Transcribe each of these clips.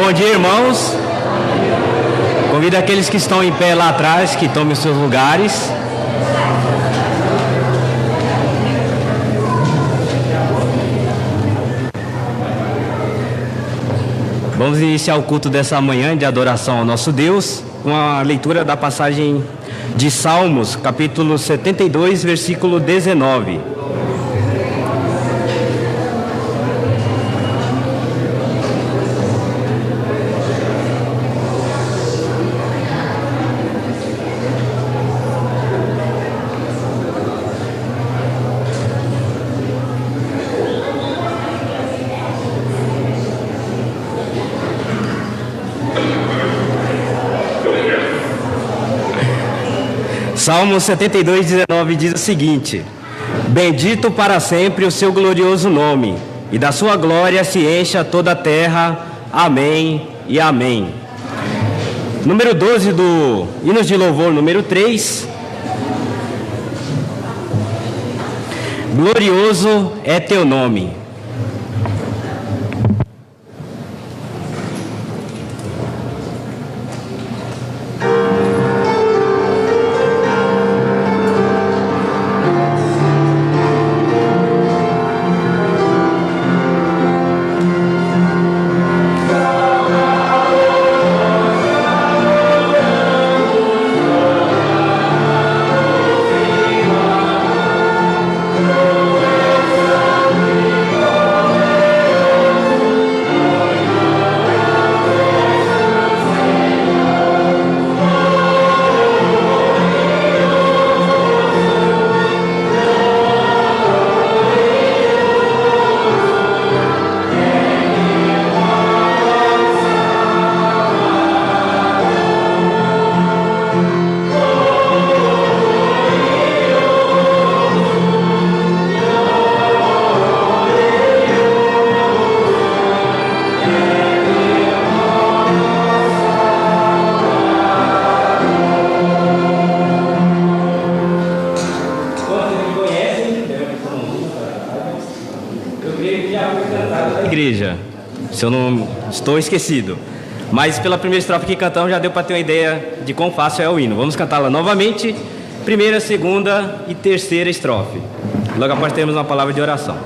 Bom dia, irmãos. Convido aqueles que estão em pé lá atrás que tomem os seus lugares. Vamos iniciar o culto dessa manhã de adoração ao nosso Deus com a leitura da passagem de Salmos, capítulo 72, versículo 19. Salmo 72, 19 diz o seguinte: Bendito para sempre o seu glorioso nome, e da sua glória se encha toda a terra. Amém e amém. Número 12 do Hinos de Louvor, número 3. Glorioso é teu nome. Se eu não estou esquecido. Mas pela primeira estrofe que cantamos já deu para ter uma ideia de quão fácil é o hino. Vamos cantá-la novamente, primeira, segunda e terceira estrofe. Logo após termos uma palavra de oração.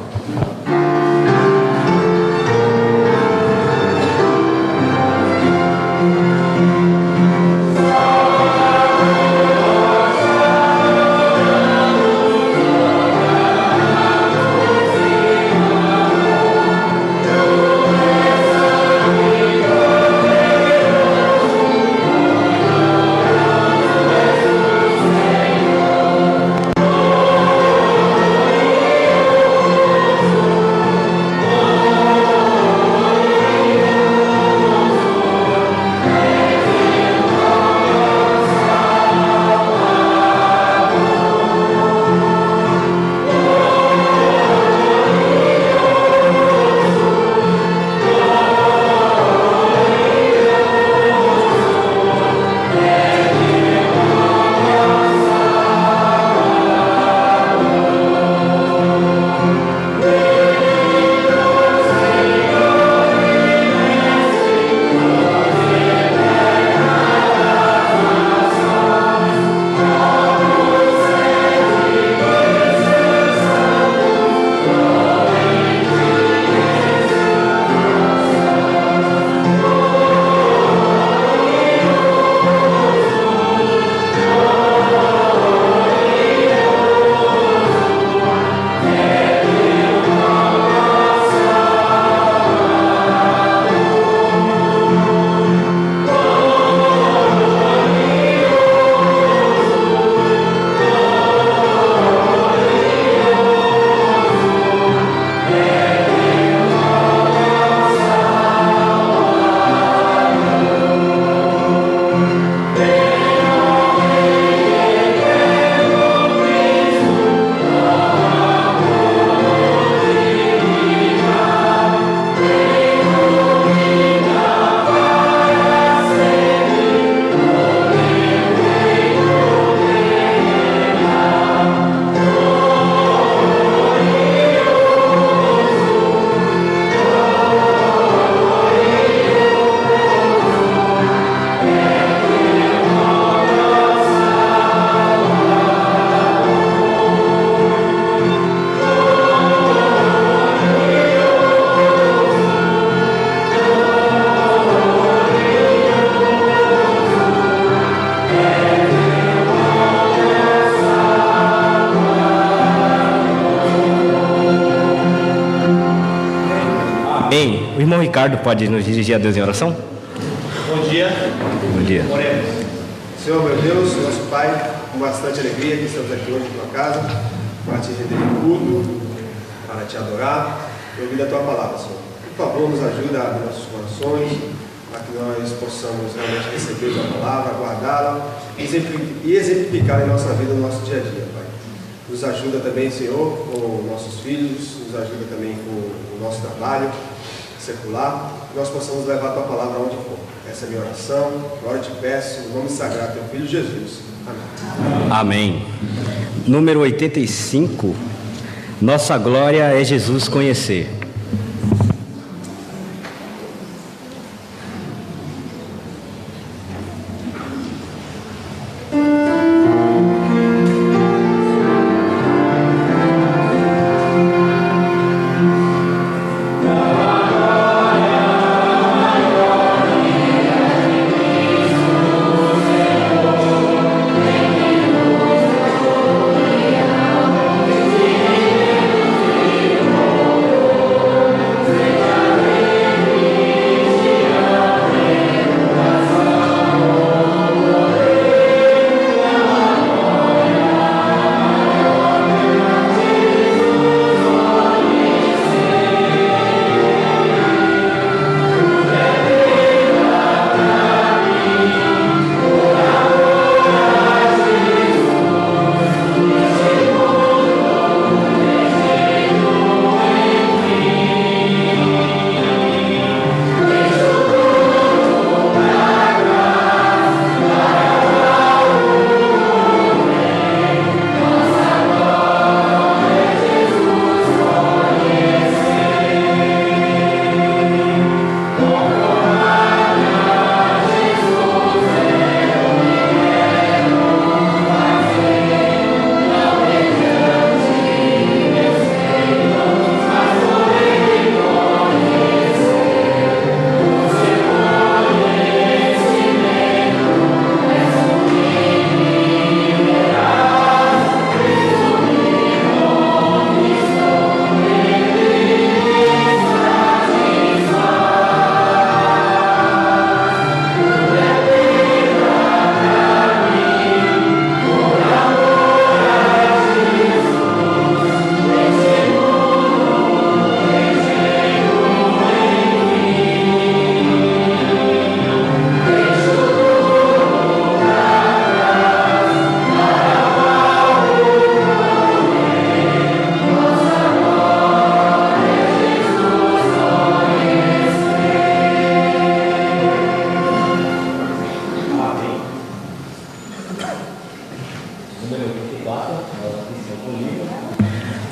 Amém. O irmão Ricardo pode nos dirigir a Deus em oração? Bom dia. Bom dia. Oremos. Senhor, meu Deus, nosso Pai, com bastante alegria que estamos aqui hoje na tua casa, para te render em culto, para te adorar e ouvir a tua palavra, Senhor. Por favor, nos ajuda a abrir nossos corações, para que nós possamos realmente receber a tua palavra, guardá-la e exemplificar em nossa vida, no nosso dia a dia, Pai. Nos ajuda também, Senhor, com nossos filhos, nos ajuda também com o nosso trabalho secular, que nós possamos levar a tua palavra onde for. Essa é a minha oração, agora eu te peço, no nome sagrado do teu Filho Jesus. Amém. Amém. Número 85. Nossa glória é Jesus conhecer.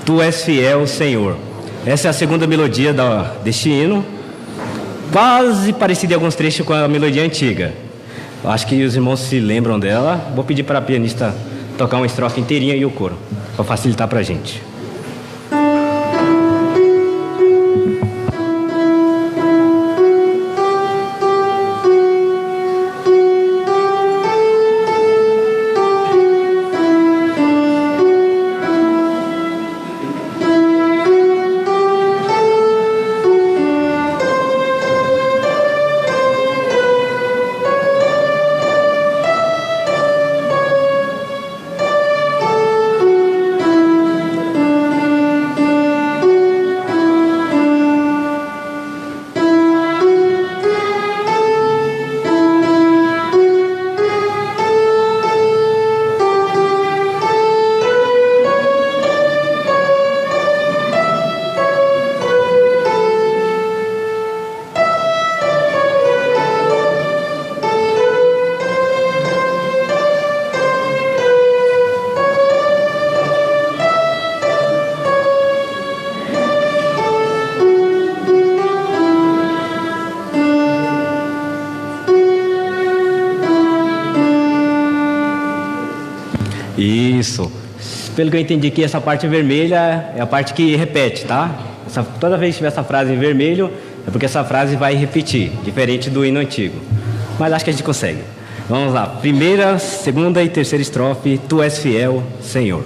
Tu és fiel, Senhor. Essa é a segunda melodia deste hino, quase parecida em alguns trechos com a melodia antiga. Acho que os irmãos se lembram dela. Vou pedir para a pianista tocar uma estrofe inteirinha e o coro, para facilitar para a gente. Isso. Pelo que eu entendi aqui, essa parte vermelha é a parte que repete, tá? Toda vez que tiver essa frase em vermelho, é porque essa frase vai repetir, diferente do hino antigo. Mas acho que a gente consegue. Vamos lá. Primeira, segunda e terceira estrofe. Tu és fiel, Senhor.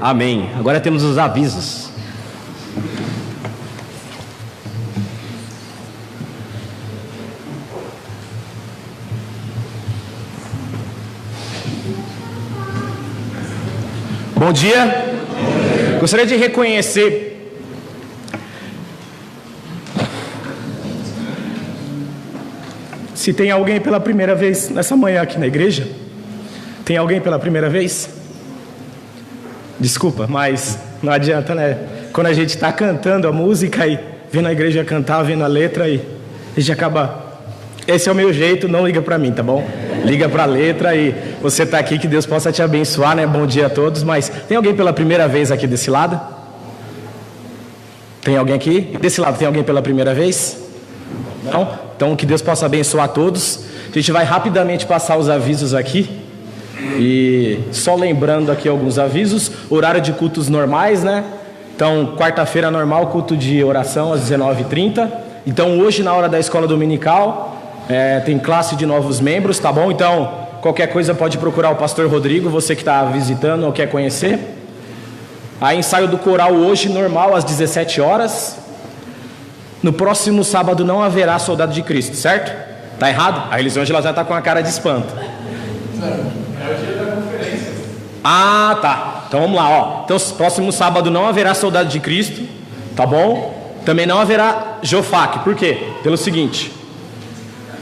Amém. Agora temos os avisos. Bom dia. Gostaria de reconhecer se tem alguém pela primeira vez nessa manhã aqui na igreja. Tem alguém pela primeira vez? Desculpa, mas não adianta, né? Quando a gente está cantando a música e vendo a igreja cantar, vendo a letra, e a gente acaba... Esse é o meu jeito, não liga para mim, tá bom? Liga para a letra e você está aqui, que Deus possa te abençoar, né? Bom dia a todos, mas tem alguém pela primeira vez aqui desse lado? Tem alguém aqui? Desse lado tem alguém pela primeira vez? Não? Então que Deus possa abençoar a todos. A gente vai rapidamente passar os avisos aqui. E só lembrando aqui alguns avisos. Horário de cultos normais, né? Então, quarta-feira normal, culto de oração às 19h30. Então, hoje na hora da escola dominical, tem classe de novos membros, tá bom? Então, qualquer coisa pode procurar o pastor Rodrigo, você que está visitando ou quer conhecer. Aí, ensaio do coral hoje normal às 17 horas. No próximo sábado não haverá Soldado de Cristo, certo? Tá errado? A Elisângela já está com a cara de espanto. É o dia da conferência. Ah, tá. Então vamos lá, ó. Então, próximo sábado não haverá Soldado de Cristo, tá bom? Também não haverá Jofac. Por quê? Pelo seguinte: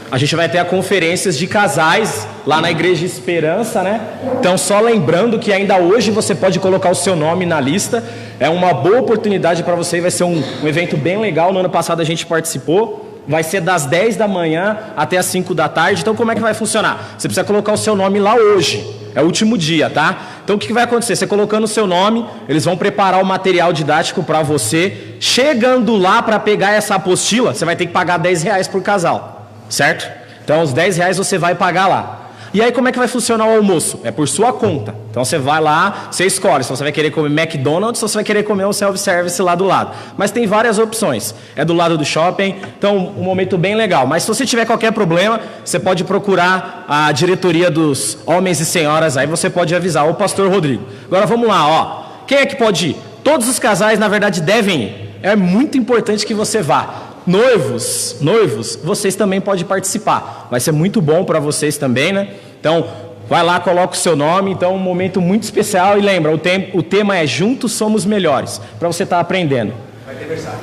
a gente vai ter a conferências de casais lá na Igreja Esperança, né? Então, só lembrando que ainda hoje você pode colocar o seu nome na lista. É uma boa oportunidade para você. Vai ser um evento bem legal. No ano passado a gente participou. Vai ser das 10 da manhã até as 5 da tarde. Então, como é que vai funcionar? Você precisa colocar o seu nome lá hoje. É o último dia, tá? Então, o que vai acontecer? Você colocando o seu nome, eles vão preparar o material didático para você. Chegando lá para pegar essa apostila, você vai ter que pagar R$10 por casal, certo? Então, os R$10 você vai pagar lá. E aí, como é que vai funcionar o almoço? É por sua conta. Então, você vai lá, você escolhe se você vai querer comer McDonald's ou se você vai querer comer um self-service lá do lado. Mas tem várias opções. É do lado do shopping, então um momento bem legal. Mas se você tiver qualquer problema, você pode procurar a diretoria dos homens e senhoras, aí você pode avisar o pastor Rodrigo. Agora, vamos lá, ó. Quem é que pode ir? Todos os casais, na verdade, devem ir. É muito importante que você vá. Noivos, vocês também podem participar. Vai ser muito bom para vocês também, né? Então, vai lá, coloca o seu nome. Então, um momento muito especial. E lembra, o tema é Juntos Somos Melhores, para você estar aprendendo. Vai ter aniversário.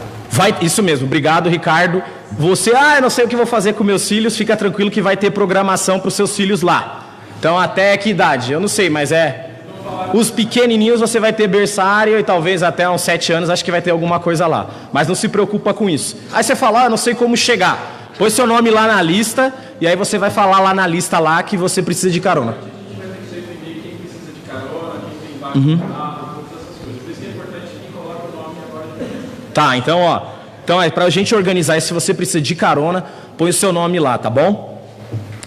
Isso mesmo, obrigado, Ricardo. Você, eu não sei o que vou fazer com meus filhos. Fica tranquilo que vai ter programação para os seus filhos lá. Então, até que idade? Eu não sei, mas os pequenininhos você vai ter berçário e talvez até uns 7 anos acho que vai ter alguma coisa lá. Mas não se preocupa com isso. Aí você fala, eu não sei como chegar. Põe seu nome lá na lista e aí você vai falar lá na lista lá que você precisa de carona. A gente vai ter que definir quem precisa de carona, quem tem vaga de carro, todas essas coisas. Por isso que é importante quem coloca o nome agora de manhã. Tá, então é pra gente organizar isso. Se você precisa de carona, põe o seu nome lá, tá bom?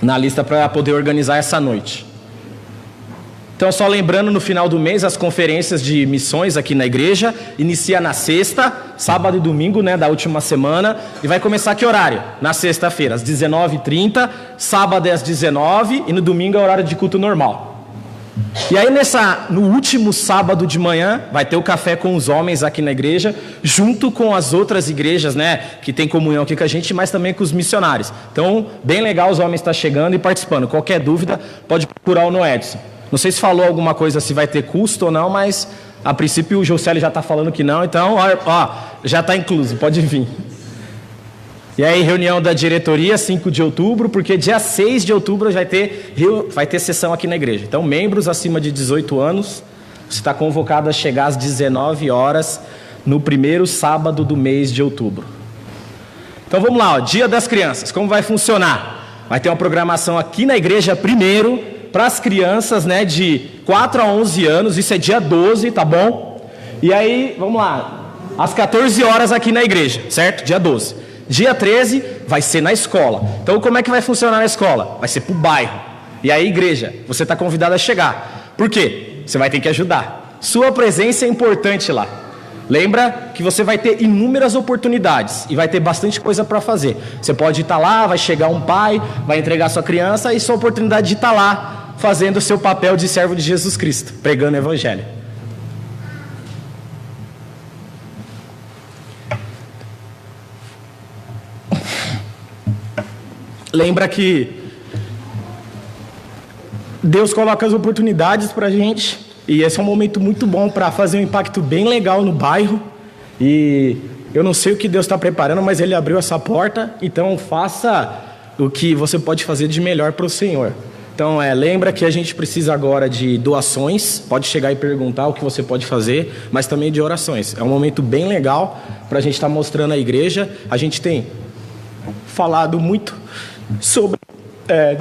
Na lista para poder organizar essa noite. Então, só lembrando, no final do mês, as conferências de missões aqui na igreja inicia na sexta, sábado e domingo, né, da última semana. E vai começar que horário? Na sexta-feira, às 19h30, sábado é às 19h e no domingo é horário de culto normal. E aí, no último sábado de manhã, vai ter o café com os homens aqui na igreja, junto com as outras igrejas, né, que tem comunhão aqui com a gente, mas também com os missionários. Então, bem legal, os homens estão chegando e participando. Qualquer dúvida, pode procurar o Noedson. Não sei se falou alguma coisa se vai ter custo ou não, mas a princípio o Jocelyn já está falando que não, então já está incluso, pode vir. E aí, reunião da diretoria, 5 de outubro, porque dia 6 de outubro vai ter sessão aqui na igreja. Então, membros acima de 18 anos, você está convocado a chegar às 19 horas no primeiro sábado do mês de outubro. Então vamos lá, Dia das Crianças, como vai funcionar? Vai ter uma programação aqui na igreja primeiro, para as crianças, né, de 4 a 11 anos, isso é dia 12, tá bom? E aí, vamos lá, às 14 horas aqui na igreja, certo? Dia 12. Dia 13 vai ser na escola. Então, como é que vai funcionar na escola? Vai ser pro bairro. E aí, igreja, você está convidado a chegar. Por quê? Você vai ter que ajudar. Sua presença é importante lá. Lembra que você vai ter inúmeras oportunidades e vai ter bastante coisa para fazer. Você pode estar lá, vai chegar um pai, vai entregar sua criança e sua oportunidade de estar lá fazendo o seu papel de servo de Jesus Cristo, pregando o evangelho. lembra que Deus coloca as oportunidades para a gente, e esse é um momento muito bom para fazer um impacto bem legal no bairro. E eu não sei o que Deus está preparando, mas Ele abriu essa porta, então faça o que você pode fazer de melhor para o Senhor. Então, lembra que a gente precisa agora de doações, pode chegar e perguntar o que você pode fazer, mas também de orações. É um momento bem legal para a gente estar mostrando à igreja. A gente tem falado muito sobre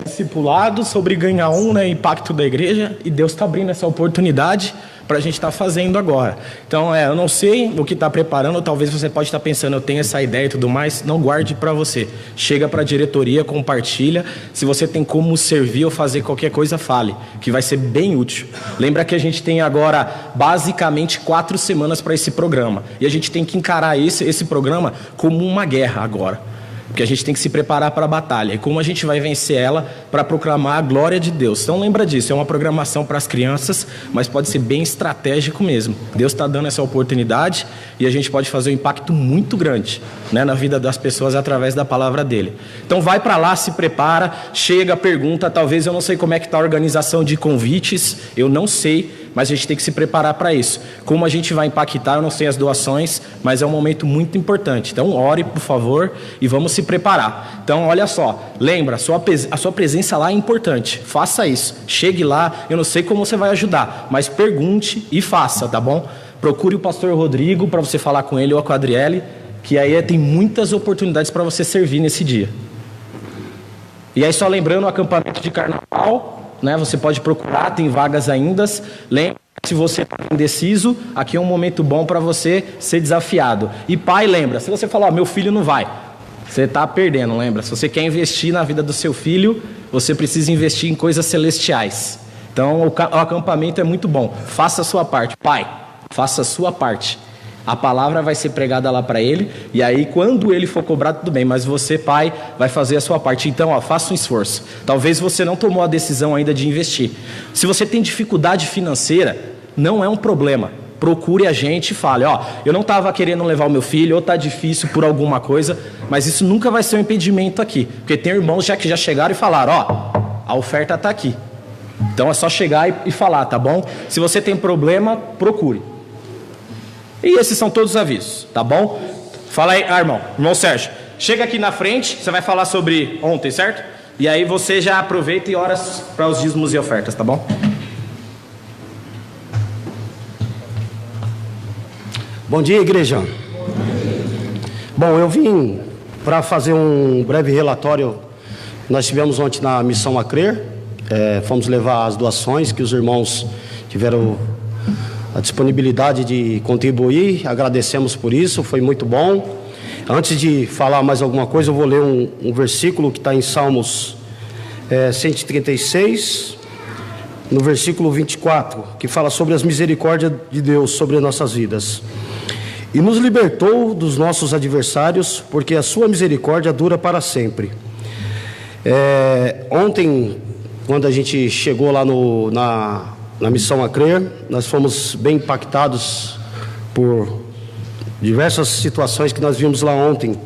discipulado, sobre ganhar impacto da igreja, e Deus está abrindo essa oportunidade para a gente estar fazendo agora. Então, eu não sei o que está preparando, talvez você pode estar pensando, eu tenho essa ideia e tudo mais, não guarde para você. Chega para a diretoria, compartilha. Se você tem como servir ou fazer qualquer coisa, fale, que vai ser bem útil. Lembra que a gente tem agora, basicamente, 4 semanas para esse programa. E a gente tem que encarar esse programa como uma guerra agora. Porque a gente tem que se preparar para a batalha. E como a gente vai vencer ela para proclamar a glória de Deus. Então lembra disso, é uma programação para as crianças, mas pode ser bem estratégico mesmo. Deus está dando essa oportunidade e a gente pode fazer um impacto muito grande, né, na vida das pessoas através da palavra dele. Então vai para lá, se prepara, chega, pergunta. Talvez eu não sei como é que está a organização de convites, eu não sei, mas a gente tem que se preparar para isso. Como a gente vai impactar, eu não sei as doações, mas é um momento muito importante. Então ore, por favor, e vamos se preparar. Então olha só, lembra, a sua presença lá é importante. Faça isso, chegue lá, eu não sei como você vai ajudar, mas pergunte e faça, tá bom? Procure o pastor Rodrigo para você falar com ele ou com a Adriele, que aí tem muitas oportunidades para você servir nesse dia. E aí só lembrando, o acampamento de carnaval, né, você pode procurar, tem vagas ainda. Lembra, se você está indeciso, aqui é um momento bom para você ser desafiado. E pai, lembra, se você falar, meu filho não vai, você está perdendo, lembra? Se você quer investir na vida do seu filho, você precisa investir em coisas celestiais. Então o acampamento é muito bom, faça a sua parte. Pai, faça a sua parte. A palavra vai ser pregada lá para ele, e aí quando ele for cobrado, tudo bem, mas você, pai, vai fazer a sua parte. Então, faça um esforço. Talvez você não tomou a decisão ainda de investir. Se você tem dificuldade financeira, não é um problema. Procure a gente e fale, eu não estava querendo levar o meu filho, ou está difícil por alguma coisa, mas isso nunca vai ser um impedimento aqui. Porque tem irmãos que já chegaram e falaram, a oferta está aqui. Então é só chegar e falar, tá bom? Se você tem problema, procure. E esses são todos os avisos, tá bom? Fala aí, irmão Sérgio, chega aqui na frente, você vai falar sobre ontem, certo? E aí você já aproveita e ora para os dízimos e ofertas, tá bom? Bom dia, igreja. Bom, eu vim para fazer um breve relatório. Nós tivemos ontem na Missão a Crer, fomos levar as doações que os irmãos tiveram a disponibilidade de contribuir, agradecemos por isso, foi muito bom. Antes de falar mais alguma coisa, eu vou ler um versículo que está em Salmos 136, no versículo 24, que fala sobre as misericórdias de Deus sobre as nossas vidas. E nos libertou dos nossos adversários, porque a sua misericórdia dura para sempre. Ontem, quando a gente chegou lá na Missão a Crer, nós fomos bem impactados por diversas situações que nós vimos lá ontem,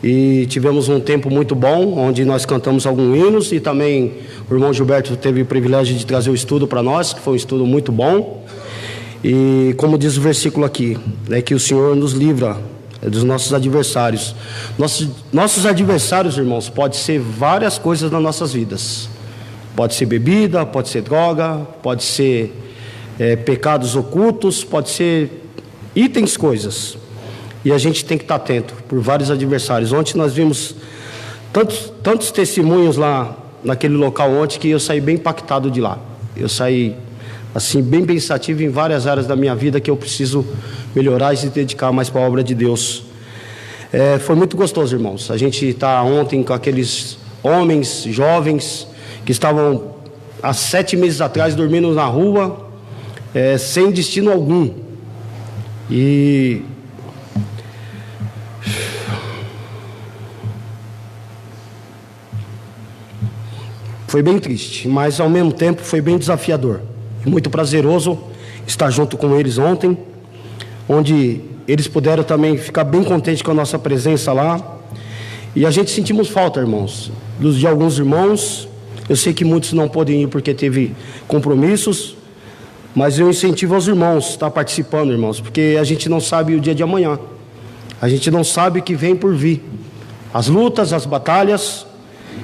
e tivemos um tempo muito bom, onde nós cantamos alguns hinos, e também o irmão Gilberto teve o privilégio de trazer o estudo para nós, que foi um estudo muito bom. E como diz o versículo aqui, que o Senhor nos livra dos nossos adversários. Nossos adversários, irmãos, pode ser várias coisas nas nossas vidas. Pode ser bebida, pode ser droga, pode ser pecados ocultos, pode ser itens, coisas. E a gente tem que estar atento por vários adversários. Ontem nós vimos tantos testemunhos lá naquele local ontem, que eu saí bem impactado de lá. Eu saí assim bem pensativo em várias áreas da minha vida que eu preciso melhorar e se dedicar mais para a obra de Deus. Foi muito gostoso, irmãos. A gente está ontem com aqueles homens jovens que estavam há 7 meses atrás dormindo na rua, sem destino algum. E foi bem triste, mas ao mesmo tempo foi bem desafiador. E muito prazeroso estar junto com eles ontem, onde eles puderam também ficar bem contentes com a nossa presença lá. E a gente sentimos falta, irmãos, de alguns irmãos. Eu sei que muitos não podem ir porque teve compromissos, mas eu incentivo aos irmãos a estar participando, irmãos, porque a gente não sabe o dia de amanhã. A gente não sabe o que vem por vir. As lutas, as batalhas,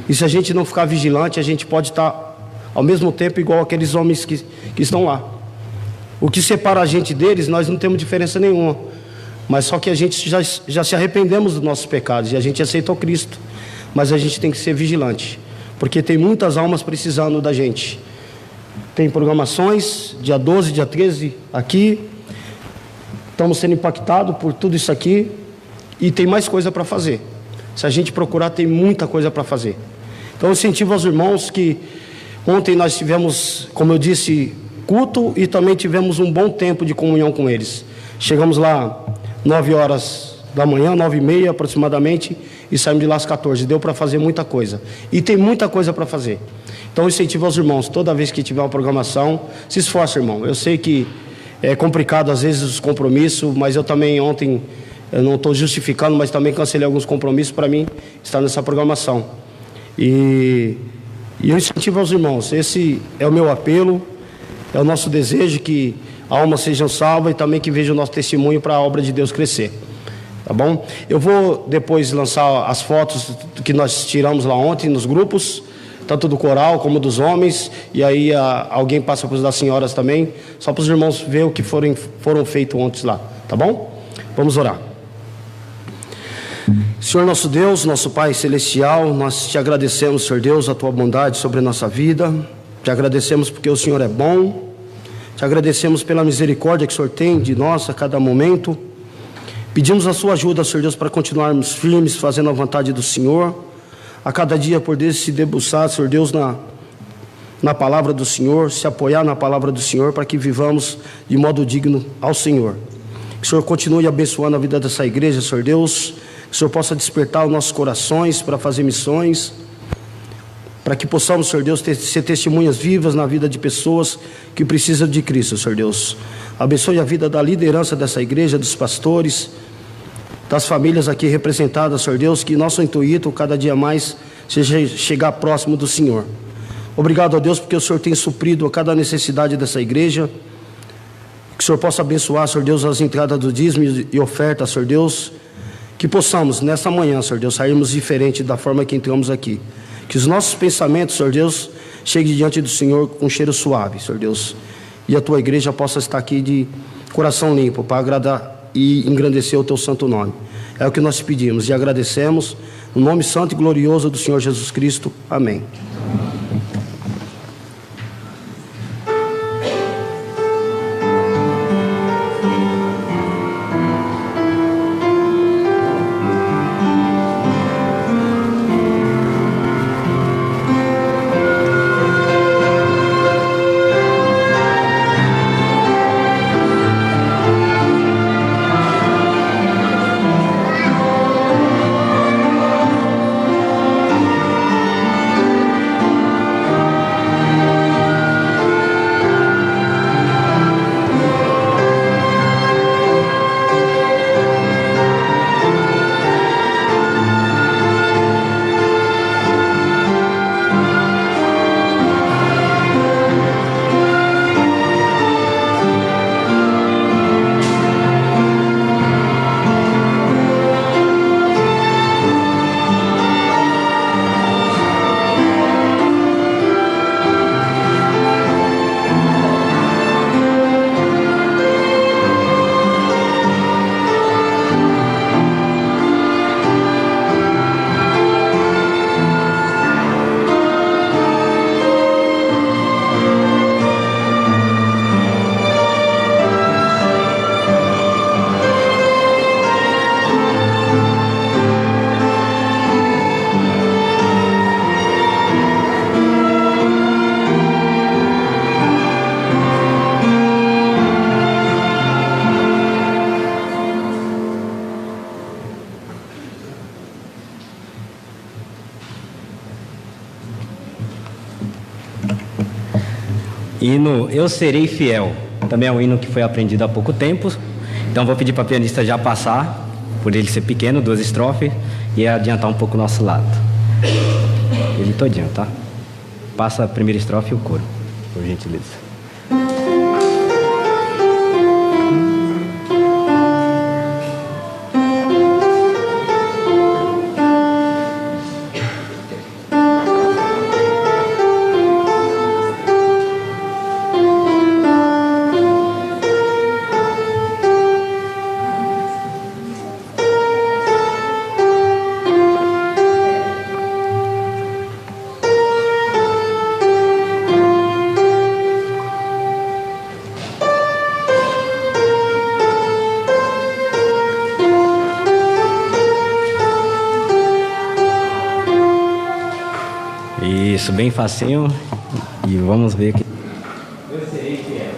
e se a gente não ficar vigilante, a gente pode estar ao mesmo tempo igual aqueles homens que estão lá. O que separa a gente deles, nós não temos diferença nenhuma, mas só que a gente já se arrependemos dos nossos pecados e a gente aceitou Cristo, mas a gente tem que ser vigilante, porque tem muitas almas precisando da gente. Tem programações, dia 12, dia 13 aqui, estamos sendo impactados por tudo isso aqui, e tem mais coisa para fazer. Se a gente procurar, tem muita coisa para fazer. Então eu incentivo aos irmãos que ontem nós tivemos, como eu disse, culto, e também tivemos um bom tempo de comunhão com eles. Chegamos lá 9 horas da manhã, 9h30 aproximadamente, e saímos de lá às 14. Deu para fazer muita coisa, e tem muita coisa para fazer. Então eu incentivo aos irmãos, toda vez que tiver uma programação, se esforce, irmão. Eu sei que é complicado às vezes os compromissos, mas eu também ontem, eu não estou justificando, mas também cancelei alguns compromissos para mim estar nessa programação. E eu incentivo aos irmãos, esse é o meu apelo, é o nosso desejo que almas sejam salvas e também que vejam o nosso testemunho para a obra de Deus crescer. Tá bom? Eu vou depois lançar as fotos que nós tiramos lá ontem nos grupos, tanto do coral como dos homens, e aí alguém passa para os das senhoras também, só para os irmãos ver o que foram feitos ontem lá. Tá bom? Vamos orar. Senhor nosso Deus, nosso Pai Celestial, nós te agradecemos, Senhor Deus, a Tua bondade sobre a nossa vida. Te agradecemos porque o Senhor é bom. Te agradecemos pela misericórdia que o Senhor tem de nós a cada momento. Pedimos a Sua ajuda, Senhor Deus, para continuarmos firmes, fazendo a vontade do Senhor. A cada dia poder se debruçar, Senhor Deus, na palavra do Senhor, se apoiar na palavra do Senhor, para que vivamos de modo digno ao Senhor. Que o Senhor continue abençoando a vida dessa igreja, Senhor Deus. Que o Senhor possa despertar os nossos corações para fazer missões, para que possamos, Senhor Deus, ser testemunhas vivas na vida de pessoas que precisam de Cristo, Senhor Deus. Abençoe a vida da liderança dessa igreja, dos pastores, das famílias aqui representadas, Senhor Deus, que nosso intuito cada dia mais seja chegar próximo do Senhor. Obrigado a Deus porque o Senhor tem suprido a cada necessidade dessa igreja. Que o Senhor possa abençoar, Senhor Deus, as entradas do dízimo e oferta, Senhor Deus. Que possamos, nessa manhã, Senhor Deus, sairmos diferente da forma que entramos aqui. Que os nossos pensamentos, Senhor Deus, cheguem diante do Senhor com um cheiro suave, Senhor Deus. E a Tua igreja possa estar aqui de coração limpo, para agradar e engrandecer o Teu santo nome. É o que nós te pedimos e agradecemos, no nome santo e glorioso do Senhor Jesus Cristo. Amém. Hino Eu Serei Fiel. Também é um hino que foi aprendido há pouco tempo. Então vou pedir para a pianista já passar, por ele ser pequeno, 2 estrofes. e adiantar um pouco o nosso lado. Ele todinho, tá? Passa a primeira estrofe e o coro, por gentileza. Isso, bem facinho. E vamos ver aqui. Eu serei fiel.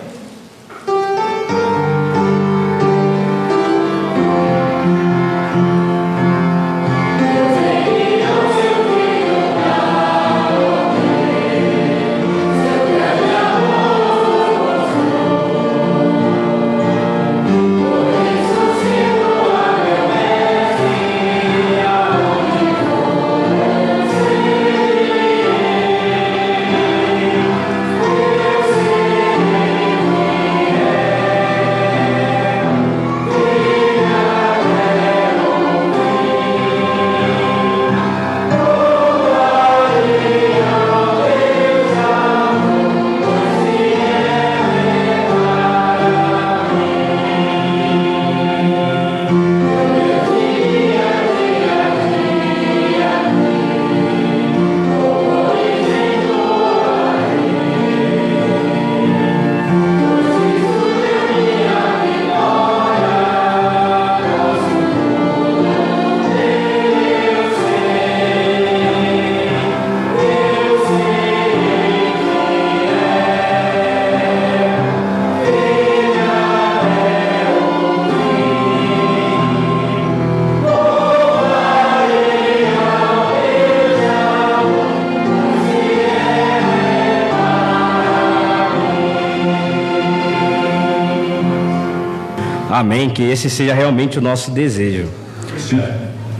Amém, que esse seja realmente o nosso desejo.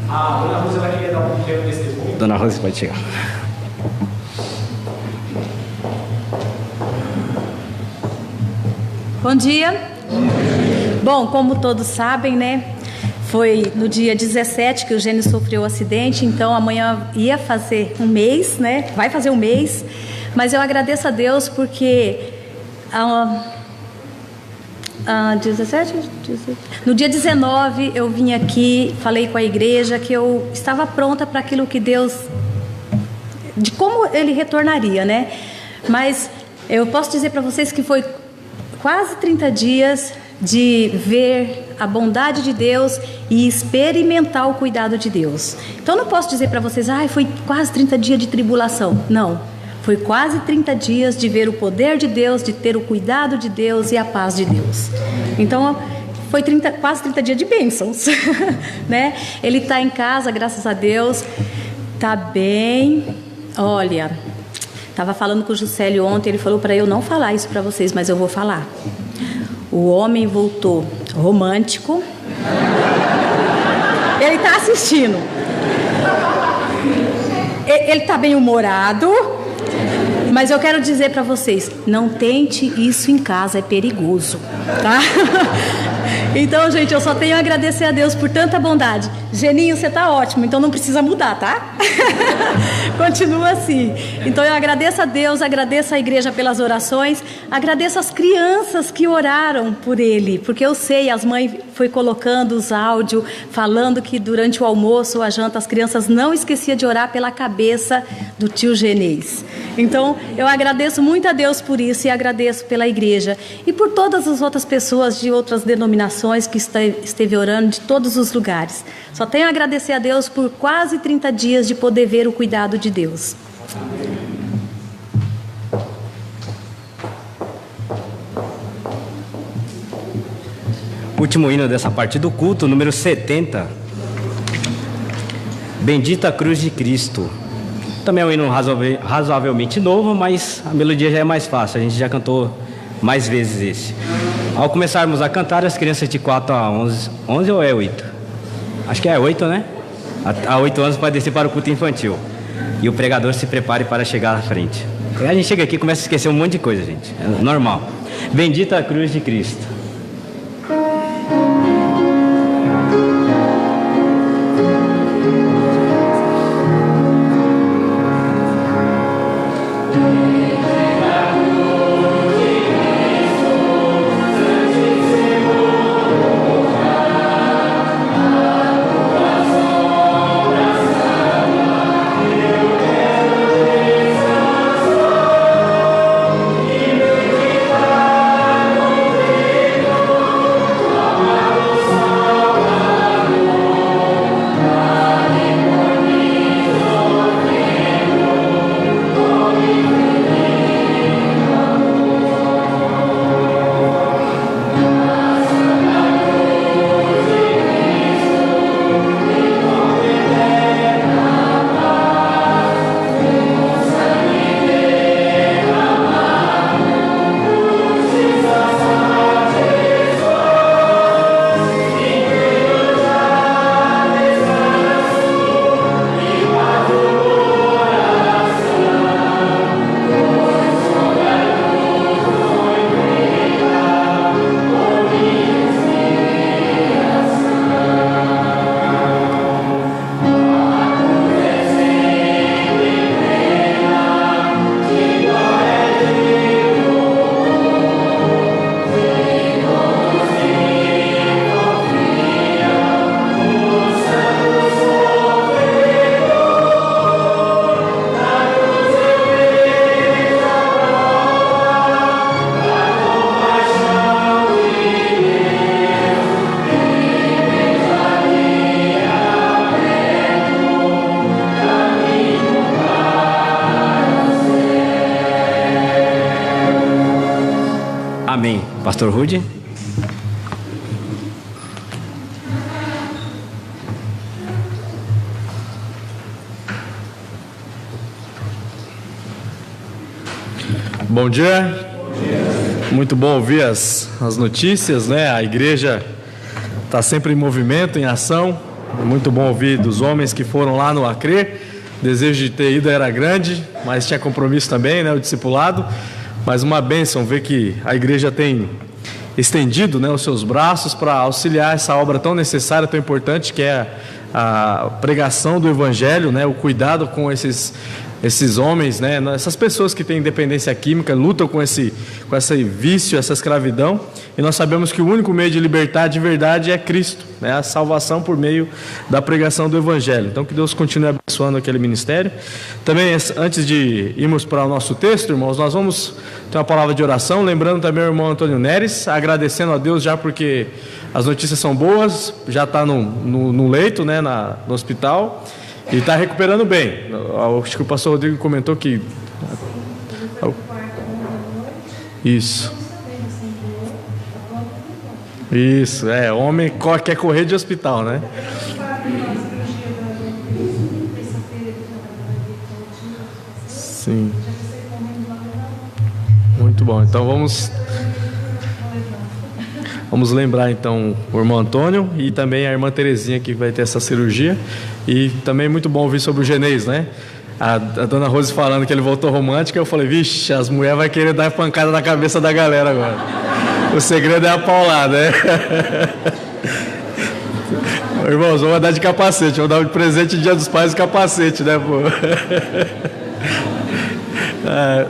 A Dona Rosa, ela queria dar um pequeno testemunho. Dona Rosa, pode chegar. Bom dia. Bom, como todos sabem, né? Foi no dia 17 que o Eugênio sofreu o acidente, então amanhã ia fazer um mês, né? Vai fazer um mês, mas eu agradeço a Deus porque 17? No dia 19 eu vim aqui, falei com a igreja que eu estava pronta para aquilo que Deus, de como Ele retornaria, né? Mas eu posso dizer para vocês que foi quase 30 dias de ver a bondade de Deus e experimentar o cuidado de Deus. Então não posso dizer para vocês, foi quase 30 dias de tribulação. Não. Foi quase 30 dias de ver o poder de Deus, de ter o cuidado de Deus e a paz de Deus. Então, foi quase 30 dias de bênçãos, né? Ele está em casa, graças a Deus, está bem. Olha, estava falando com o Juscelio ontem, ele falou para eu não falar isso para vocês, mas eu vou falar. O homem voltou romântico. Ele está assistindo. Ele está bem humorado. Mas eu quero dizer para vocês, não tente isso em casa, é perigoso, tá? Então, gente, eu só tenho a agradecer a Deus por tanta bondade. Geninho, você tá ótimo, então não precisa mudar, tá? Continua assim. Então eu agradeço a Deus, agradeço a igreja pelas orações, agradeço as crianças que oraram por ele, porque eu sei, as mães foi colocando os áudios, falando que durante o almoço ou a janta as crianças não esqueciam de orar pela cabeça do tio Genês. Então eu agradeço muito a Deus por isso e agradeço pela igreja e por todas as outras pessoas de outras denominações que esteve orando de todos os lugares. Só tenho a agradecer a Deus por quase 30 dias de poder ver o cuidado de Deus. Último hino dessa parte do culto, número 70. Bendita a cruz de Cristo. Também é um hino razoavelmente novo, mas a melodia já é mais fácil. A gente já cantou mais vezes esse. Ao começarmos a cantar, as crianças de 4 a 11 ou é 8? Acho que é 8, né? há 8 anos pode descer para o culto infantil. E o pregador se prepare para chegar à frente. Aí a gente chega aqui e começa a esquecer um monte de coisa, gente. É normal. Bendita a cruz de Cristo. Amém. Pastor Rudy. Bom dia. Muito bom ouvir as notícias, né? A igreja está sempre em movimento, em ação. É muito bom ouvir dos homens que foram lá no Acre. O desejo de ter ido era grande, mas tinha compromisso também, né? O discipulado. Mas uma bênção ver que a igreja tem estendido, né, os seus braços para auxiliar essa obra tão necessária, tão importante, que é a pregação do Evangelho, né? O cuidado com esses homens, né? Essas pessoas que têm dependência química, lutam com esse vício, essa escravidão, e nós sabemos que o único meio de libertar de verdade é Cristo, né? A salvação por meio da pregação do Evangelho. Então que Deus continue abençoando aquele ministério. Também, antes de irmos para o nosso texto, irmãos, nós vamos ter uma palavra de oração, lembrando também o irmão Antônio Neres, agradecendo a Deus já porque as notícias são boas, já está no leito, né? No hospital. E está recuperando bem. Acho que o pastor Rodrigo comentou que... Isso. Isso, homem quer correr de hospital, né? Sim. Muito bom. Então vamos lembrar então o irmão Antônio e também a irmã Terezinha que vai ter essa cirurgia. E também muito bom ouvir sobre o Genês, né? A dona Rose falando que ele voltou romântico, eu falei, vixe, as mulheres vão querer dar pancada na cabeça da galera agora. O segredo é a paulada, né? Irmãos, vamos dar de capacete, vamos dar de presente de Dia dos Pais o capacete, né, pô?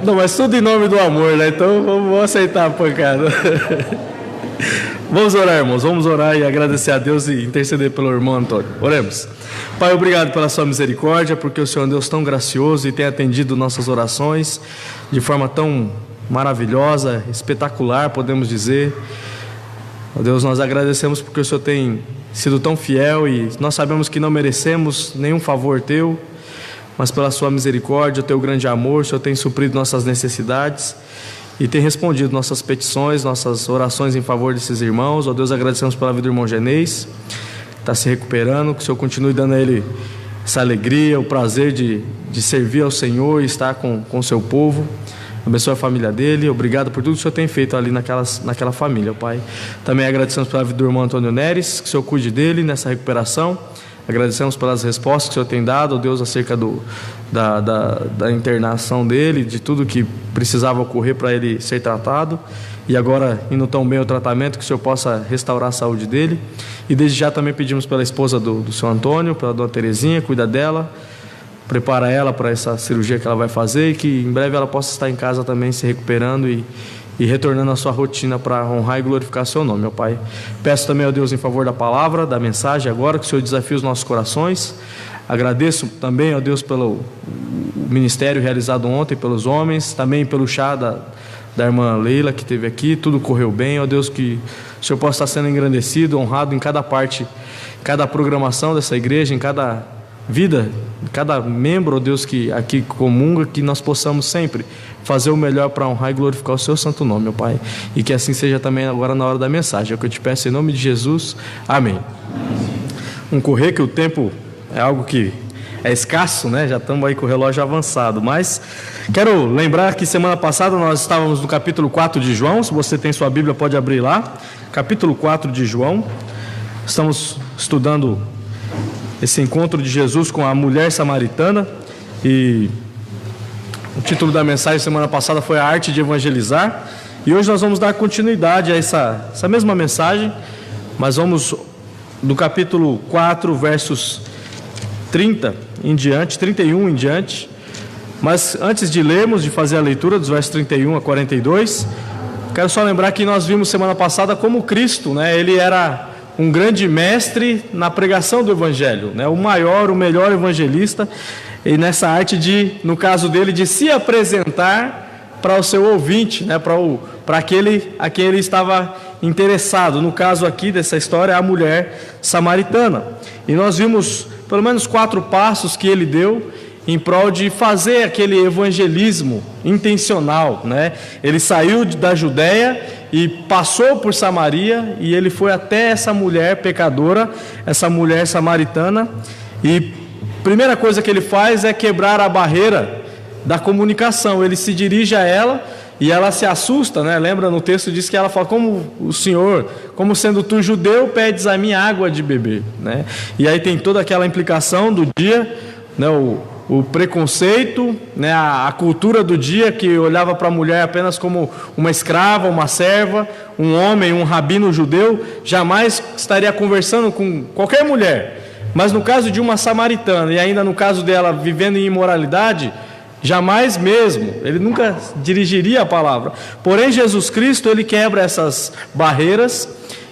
Não, mas tudo em nome do amor, né? Então vamos aceitar a pancada. Vamos orar, irmãos, vamos orar e agradecer a Deus e interceder pelo irmão Antônio. Oremos. Pai, obrigado pela sua misericórdia, porque o Senhor é um Deus tão gracioso e tem atendido nossas orações de forma tão maravilhosa, espetacular, podemos dizer. Ó Deus, nós agradecemos porque o Senhor tem sido tão fiel e nós sabemos que não merecemos nenhum favor teu, mas pela sua misericórdia, o teu grande amor, o Senhor tem suprido nossas necessidades e tem respondido nossas petições, nossas orações em favor desses irmãos. Ó Deus, agradecemos pela vida do irmão Genês, que está se recuperando, que o Senhor continue dando a ele essa alegria, o prazer de servir ao Senhor e estar com o seu povo. Abençoe a família dele. Obrigado por tudo que o Senhor tem feito ali naquela família, Pai. Também agradecemos pela vida do irmão Antônio Neres, que o Senhor cuide dele nessa recuperação. Agradecemos pelas respostas que o Senhor tem dado, Deus, acerca da internação dele, de tudo que precisava ocorrer para ele ser tratado. E agora, indo tão bem o tratamento, que o Senhor possa restaurar a saúde dele. E desde já também pedimos pela esposa do Senhor Antônio, pela dona Terezinha, cuida dela, prepara ela para essa cirurgia que ela vai fazer, e que em breve ela possa estar em casa também se recuperando e retornando à sua rotina para honrar e glorificar seu nome, meu Pai. Peço também ao Deus em favor da palavra, da mensagem agora, que o Senhor desafie os nossos corações. Agradeço também ao Deus pelo ministério realizado ontem pelos homens, também pelo chá da irmã Leila que esteve aqui, tudo correu bem. Ó Deus, que o Senhor possa estar sendo engrandecido, honrado em cada parte, cada programação dessa igreja, em cada vida, cada membro, ó Deus, que aqui comunga, que nós possamos sempre fazer o melhor para honrar e glorificar o seu santo nome, meu Pai, e que assim seja também agora na hora da mensagem. É o que eu te peço em nome de Jesus, amém. Vamos correr, que o tempo é algo que é escasso, né? Já estamos aí com o relógio avançado, mas quero lembrar que semana passada nós estávamos no capítulo 4 de João. Se você tem sua Bíblia, pode abrir lá, capítulo 4 de João. Estamos estudando esse encontro de Jesus com a mulher samaritana, e o título da mensagem semana passada foi A Arte de Evangelizar, e hoje nós vamos dar continuidade a essa mesma mensagem, mas vamos do capítulo 4, versos 30 em diante, 31 em diante. Mas antes de lermos, de fazer a leitura dos versos 31 a 42, quero só lembrar que nós vimos semana passada como Cristo, né, ele era um grande mestre na pregação do Evangelho, né, o maior, o melhor evangelista, e nessa arte de, no caso dele, de se apresentar para o seu ouvinte, né, para aquele a quem ele estava interessado. No caso aqui dessa história, a mulher samaritana. E nós vimos pelo menos 4 passos que ele deu em prol de fazer aquele evangelismo intencional, né? Ele saiu da Judéia e passou por Samaria, e ele foi até essa mulher pecadora, essa mulher samaritana, e a primeira coisa que ele faz é quebrar a barreira da comunicação. Ele se dirige a ela e ela se assusta, né? Lembra, no texto diz que ela fala: como o Senhor, como sendo tu judeu, pedes a minha água de beber, né? E aí tem toda aquela implicação do dia, né? O preconceito, né? A cultura do dia, que olhava para a mulher apenas como uma escrava, uma serva. Um homem, um rabino judeu, jamais estaria conversando com qualquer mulher. Mas no caso de uma samaritana, e ainda no caso dela vivendo em imoralidade, jamais mesmo, ele nunca dirigiria a palavra. Porém, Jesus Cristo, ele quebra essas barreiras,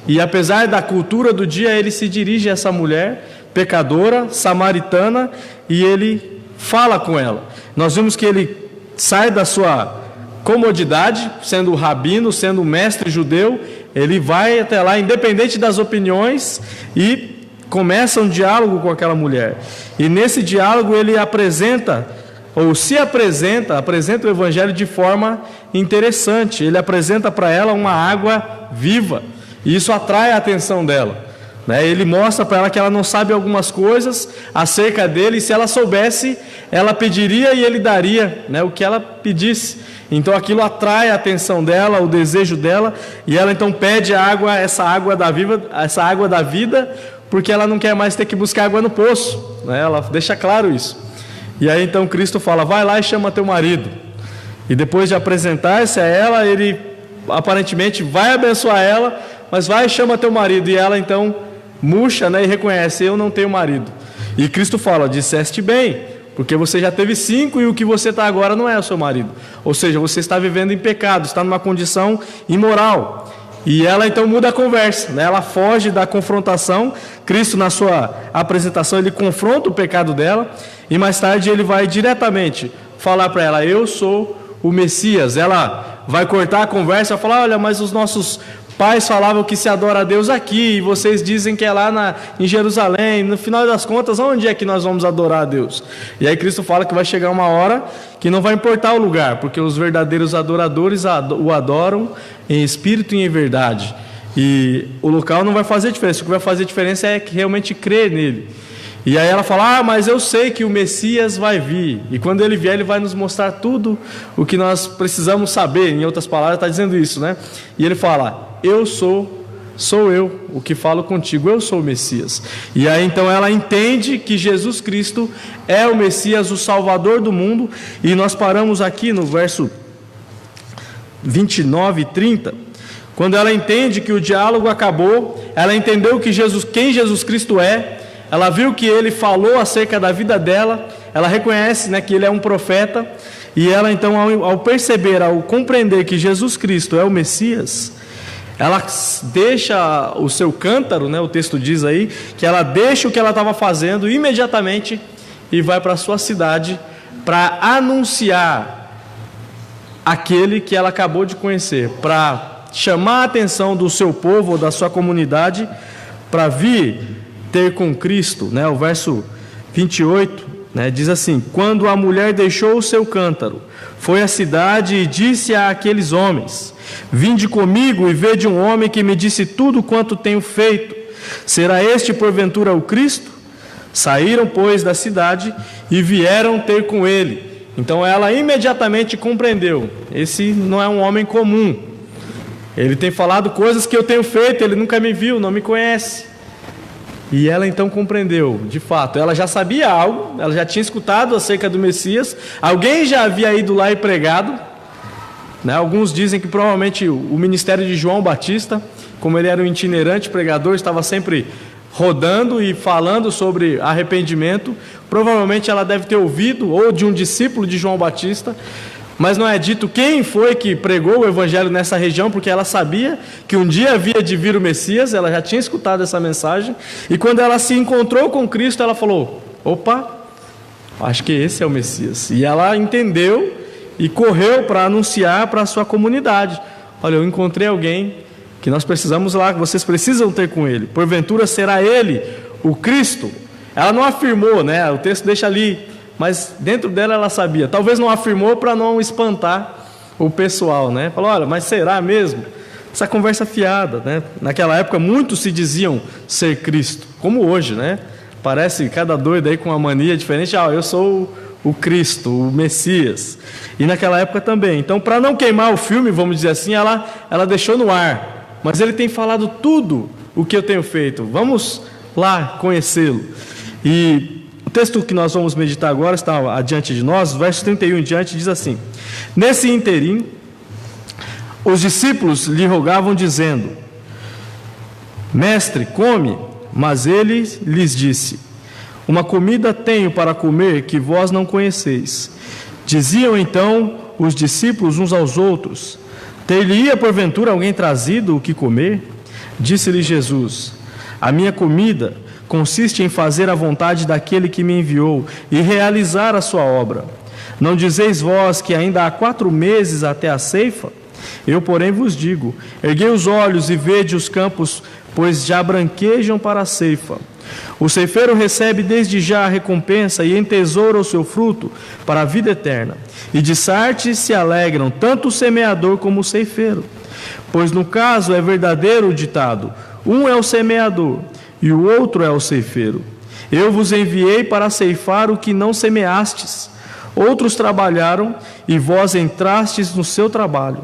e apesar da cultura do dia, ele se dirige a essa mulher pecadora, samaritana, e ele fala com ela. Nós vimos que ele sai da sua comodidade, sendo rabino, sendo mestre judeu, ele vai até lá, independente das opiniões, e começa um diálogo com aquela mulher. E nesse diálogo ele apresenta o Evangelho de forma interessante. Ele apresenta para ela uma água viva, e isso atrai a atenção dela, né? Ele mostra para ela que ela não sabe algumas coisas acerca dele, e se ela soubesse, ela pediria e ele daria, né, o que ela pedisse. Então aquilo atrai a atenção dela, o desejo dela, e ela então pede a água, essa água da vida, porque ela não quer mais ter que buscar água no poço, né? Ela deixa claro isso. E aí então Cristo fala: vai lá e chama teu marido. E depois de apresentar-se a ela, ele aparentemente vai abençoar ela, mas vai e chama teu marido. E ela então murcha, né, e reconhece: eu não tenho marido. E Cristo fala: disseste bem, porque você já teve 5 e o que você está agora não é o seu marido. Ou seja, você está vivendo em pecado, está numa condição imoral. E ela então muda a conversa, né? Ela foge da confrontação. Cristo, na sua apresentação, ele confronta o pecado dela, e mais tarde ele vai diretamente falar para ela: eu sou o Messias. Ela vai cortar a conversa e vai falar: olha, mas os nossos pais falavam que se adora a Deus aqui, e vocês dizem que é lá em Jerusalém. No final das contas, onde é que nós vamos adorar a Deus? E aí Cristo fala que vai chegar uma hora que não vai importar o lugar, porque os verdadeiros adoradores o adoram em espírito e em verdade. E o local não vai fazer diferença. O que vai fazer diferença é realmente crer nele. E aí ela fala: mas eu sei que o Messias vai vir, e quando ele vier ele vai nos mostrar tudo o que nós precisamos saber. Em outras palavras está dizendo isso, né? E ele fala: sou eu o que falo contigo, eu sou o Messias. E aí então ela entende que Jesus Cristo é o Messias, o Salvador do mundo. E nós paramos aqui no verso 29 e 30, quando ela entende que o diálogo acabou, ela entendeu quem Jesus Cristo é, ela viu que ele falou acerca da vida dela, ela reconhece, né, que ele é um profeta. E ela então, ao perceber, ao compreender que Jesus Cristo é o Messias, ela deixa o seu cântaro, né, o texto diz aí, que ela deixa o que ela estava fazendo imediatamente e vai para a sua cidade para anunciar aquele que ela acabou de conhecer, para chamar a atenção do seu povo ou da sua comunidade para vir ter com Cristo, né? O verso 28, né, diz assim: quando a mulher deixou o seu cântaro, foi à cidade e disse àqueles homens: vinde comigo e vede um homem que me disse tudo quanto tenho feito. Será este porventura o Cristo? Saíram, pois, da cidade e vieram ter com ele. Então ela imediatamente compreendeu: esse não é um homem comum, ele tem falado coisas que eu tenho feito, ele nunca me viu, não me conhece. E ela então compreendeu, de fato, ela já sabia algo, ela já tinha escutado acerca do Messias, alguém já havia ido lá e pregado, né? Alguns dizem que provavelmente o ministério de João Batista, como ele era um itinerante pregador, estava sempre rodando e falando sobre arrependimento. Provavelmente ela deve ter ouvido, ou de um discípulo de João Batista, mas não é dito quem foi que pregou o evangelho nessa região, porque ela sabia que um dia havia de vir o Messias, ela já tinha escutado essa mensagem, e quando ela se encontrou com Cristo, ela falou: opa, acho que esse é o Messias. E ela entendeu e correu para anunciar para a sua comunidade: olha, eu encontrei alguém que nós precisamos lá, que vocês precisam ter com ele, porventura será ele o Cristo? Ela não afirmou, né? O texto deixa ali, mas dentro dela ela sabia. Talvez não afirmou para não espantar o pessoal, né? Falou: olha, mas será mesmo? Essa conversa fiada, né? Naquela época muitos se diziam ser Cristo, como hoje, né? Parece cada doido aí com uma mania diferente: eu sou o Cristo, o Messias. E naquela época também. Então, para não queimar o filme, vamos dizer assim, ela deixou no ar: mas ele tem falado tudo o que eu tenho feito, vamos lá conhecê-lo. E o texto que nós vamos meditar agora está adiante de nós, verso 31 em diante, diz assim: nesse interim, os discípulos lhe rogavam, dizendo: mestre, come. Mas ele lhes disse: uma comida tenho para comer que vós não conheceis. Diziam então os discípulos uns aos outros: ter-lhe-ia porventura alguém trazido o que comer? Disse-lhe Jesus: a minha comida consiste em fazer a vontade daquele que me enviou e realizar a sua obra. Não dizeis vós que ainda há 4 meses até a ceifa? Eu, porém, vos digo: erguei os olhos e vede os campos, pois já branquejam para a ceifa. O ceifeiro recebe desde já a recompensa e entesoura o seu fruto para a vida eterna. E de Sarte se alegram tanto o semeador como o ceifeiro. Pois no caso é verdadeiro o ditado: um é o semeador e o outro é o ceifeiro. Eu vos enviei para ceifar o que não semeastes. Outros trabalharam e vós entrastes no seu trabalho.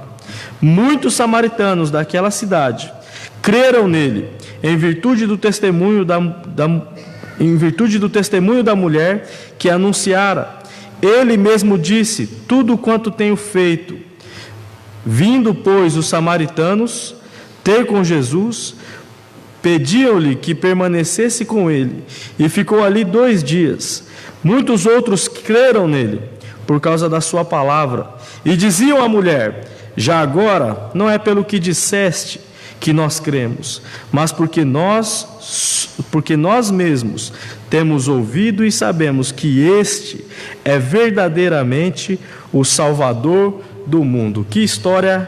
Muitos samaritanos daquela cidade creram nele, em virtude do testemunho da mulher que anunciara. Ele mesmo disse: tudo quanto tenho feito. Vindo, pois, os samaritanos ter com Jesus, pediam-lhe que permanecesse com ele, e ficou ali 2 dias. Muitos outros creram nele, por causa da sua palavra, e diziam à mulher: já agora não é pelo que disseste que nós cremos, mas porque nós mesmos temos ouvido e sabemos que este é verdadeiramente o Salvador do mundo. Que história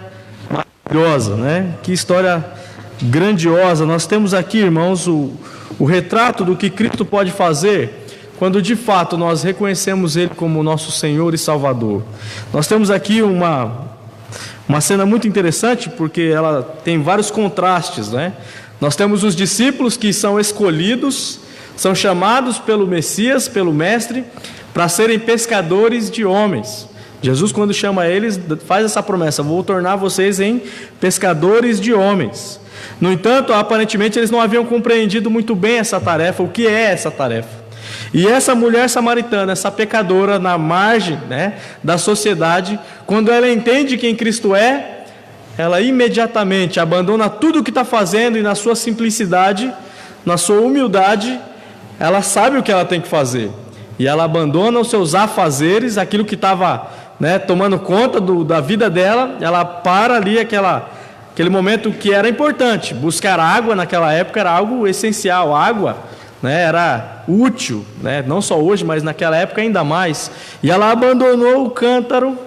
maravilhosa, né? Que história grandiosa. Nós temos aqui, irmãos, o retrato do que Cristo pode fazer quando de fato nós reconhecemos Ele como nosso Senhor e Salvador. Nós temos aqui uma cena muito interessante, porque ela tem vários contrastes, né? Nós temos os discípulos que são escolhidos, são chamados pelo Messias, pelo Mestre, para serem pescadores de homens. Jesus, quando chama eles, faz essa promessa: vou tornar vocês em pescadores de homens. No entanto, aparentemente eles não haviam compreendido muito bem essa tarefa, o que é essa tarefa. E essa mulher samaritana, essa pecadora na margem, da sociedade, quando ela entende quem Cristo é, ela imediatamente abandona tudo o que está fazendo e, na sua simplicidade, na sua humildade, ela sabe o que ela tem que fazer. E ela abandona os seus afazeres, aquilo que estava tomando conta da vida dela. Ela para ali aquele momento que era importante. Buscar água naquela época era algo essencial. Água era útil, não só hoje, mas naquela época ainda mais. E ela abandonou o cântaro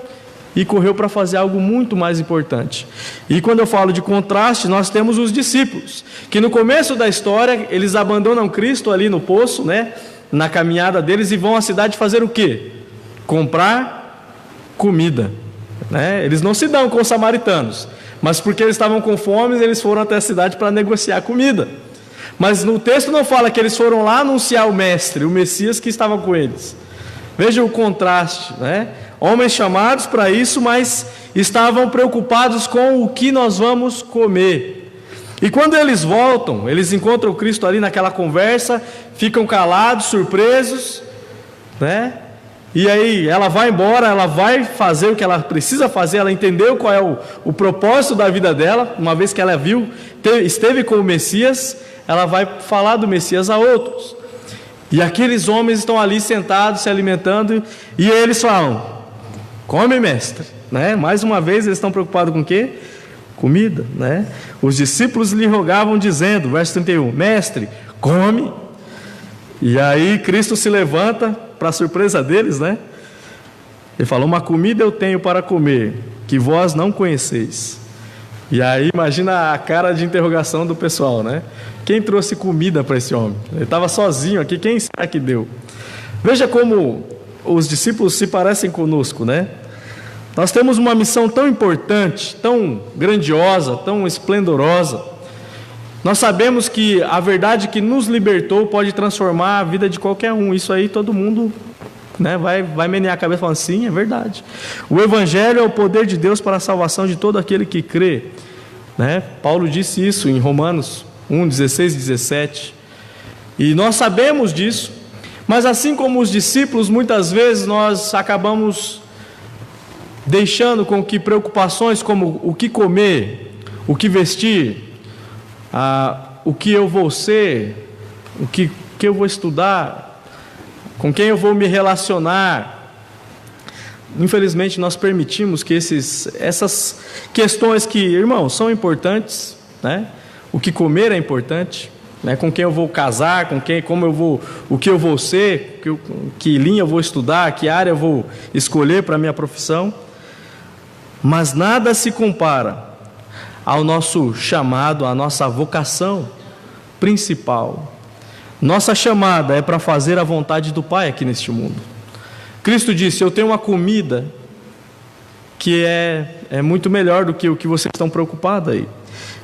e correu para fazer algo muito mais importante. E quando eu falo de contraste, nós temos os discípulos, que no começo da história, eles abandonam Cristo ali no poço, na caminhada deles, e vão à cidade fazer o quê? Comprar comida. Eles não se dão com os samaritanos, mas porque eles estavam com fome, eles foram até a cidade para negociar comida. Mas no texto não fala que eles foram lá anunciar o Mestre, o Messias que estava com eles. Veja o contraste, Homens chamados para isso, mas estavam preocupados com o que nós vamos comer. E quando eles voltam, eles encontram Cristo ali naquela conversa, ficam calados, surpresos, E aí ela vai embora, ela vai fazer o que ela precisa fazer, ela entendeu qual é o propósito da vida dela. Uma vez que ela esteve com o Messias, ela vai falar do Messias a outros. E aqueles homens estão ali sentados, se alimentando, e eles falam: come, mestre. Mais uma vez eles estão preocupados com o quê? Comida. Os discípulos lhe rogavam dizendo, verso 31, mestre, come. E aí Cristo se levanta, para surpresa deles, ele falou: uma comida eu tenho para comer, que vós não conheceis. E aí imagina a cara de interrogação do pessoal, Quem trouxe comida para esse homem? Ele estava sozinho aqui, quem será que deu? Veja como os discípulos se parecem conosco, Nós temos uma missão tão importante, tão grandiosa, tão esplendorosa. Nós sabemos que a verdade que nos libertou pode transformar a vida de qualquer um. Isso aí todo mundo vai menear a cabeça falando: sim, é verdade. O Evangelho é o poder de Deus para a salvação de todo aquele que crê. Paulo disse isso em Romanos 1, 16 e 17. E nós sabemos disso. Mas assim como os discípulos, muitas vezes nós acabamos deixando com que preocupações como o que comer, o que vestir, o que eu vou ser, o que eu vou estudar, com quem eu vou me relacionar. Infelizmente nós permitimos que essas questões que, irmãos, são importantes, O que comer é importante, com quem eu vou casar, o que eu vou ser, que linha eu vou estudar, que área eu vou escolher para a minha profissão. Mas nada se compara ao nosso chamado, à nossa vocação principal. Nossa chamada é para fazer a vontade do Pai aqui neste mundo. Cristo disse: eu tenho uma comida que é muito melhor do que o que vocês estão preocupados aí.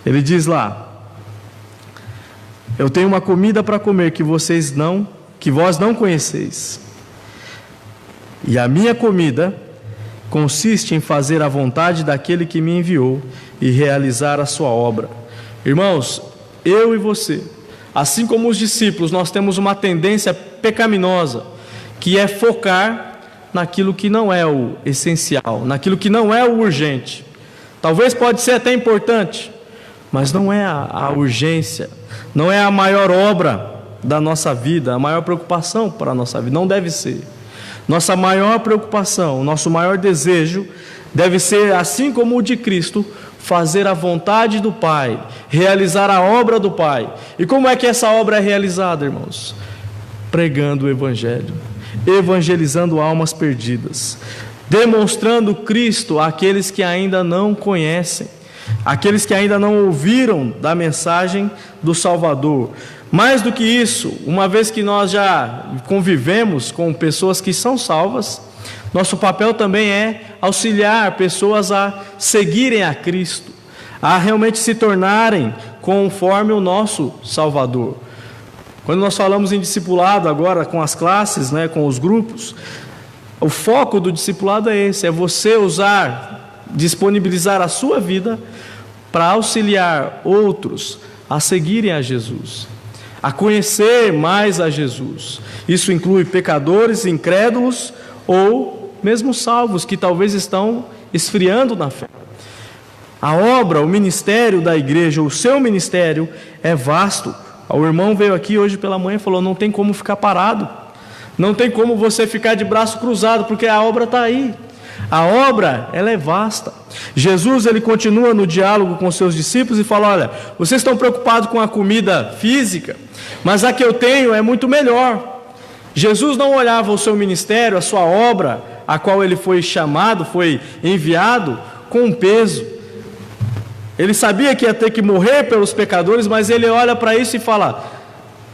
Ele diz lá: eu tenho uma comida para comer que vós não conheceis. E a minha comida consiste em fazer a vontade daquele que me enviou e realizar a sua obra. Irmãos, eu e você, assim como os discípulos, nós temos uma tendência pecaminosa, que é focar naquilo que não é o essencial, naquilo que não é o urgente. Talvez pode ser até importante, mas não é a urgência, não é a maior obra da nossa vida, a maior preocupação para a nossa vida, não deve ser. Nossa maior preocupação, nosso maior desejo deve ser, assim como o de Cristo, fazer a vontade do Pai, realizar a obra do Pai. E como é que essa obra é realizada, irmãos? Pregando o Evangelho, evangelizando almas perdidas, demonstrando Cristo àqueles que ainda não conhecem, aqueles que ainda não ouviram da mensagem do Salvador. Mais do que isso, uma vez que nós já convivemos com pessoas que são salvas, nosso papel também é auxiliar pessoas a seguirem a Cristo, a realmente se tornarem conforme o nosso Salvador. Quando nós falamos em discipulado agora com as classes, né, com os grupos, o foco do discipulado é esse, é você disponibilizar a sua vida para auxiliar outros a seguirem a Jesus, a conhecer mais a Jesus. Isso inclui pecadores, incrédulos ou mesmo salvos que talvez estão esfriando na fé. A obra, o ministério da igreja, o seu ministério é vasto. O irmão veio aqui hoje pela manhã e falou: não tem como ficar parado, não tem como você ficar de braço cruzado, porque a obra está aí. A obra, ela é vasta. Jesus, ele continua no diálogo com seus discípulos e fala: olha, vocês estão preocupados com a comida física, mas a que eu tenho é muito melhor. Jesus não olhava o seu ministério, a sua obra, a qual ele foi chamado, foi enviado, com peso. Ele sabia que ia ter que morrer pelos pecadores, mas ele olha para isso e fala,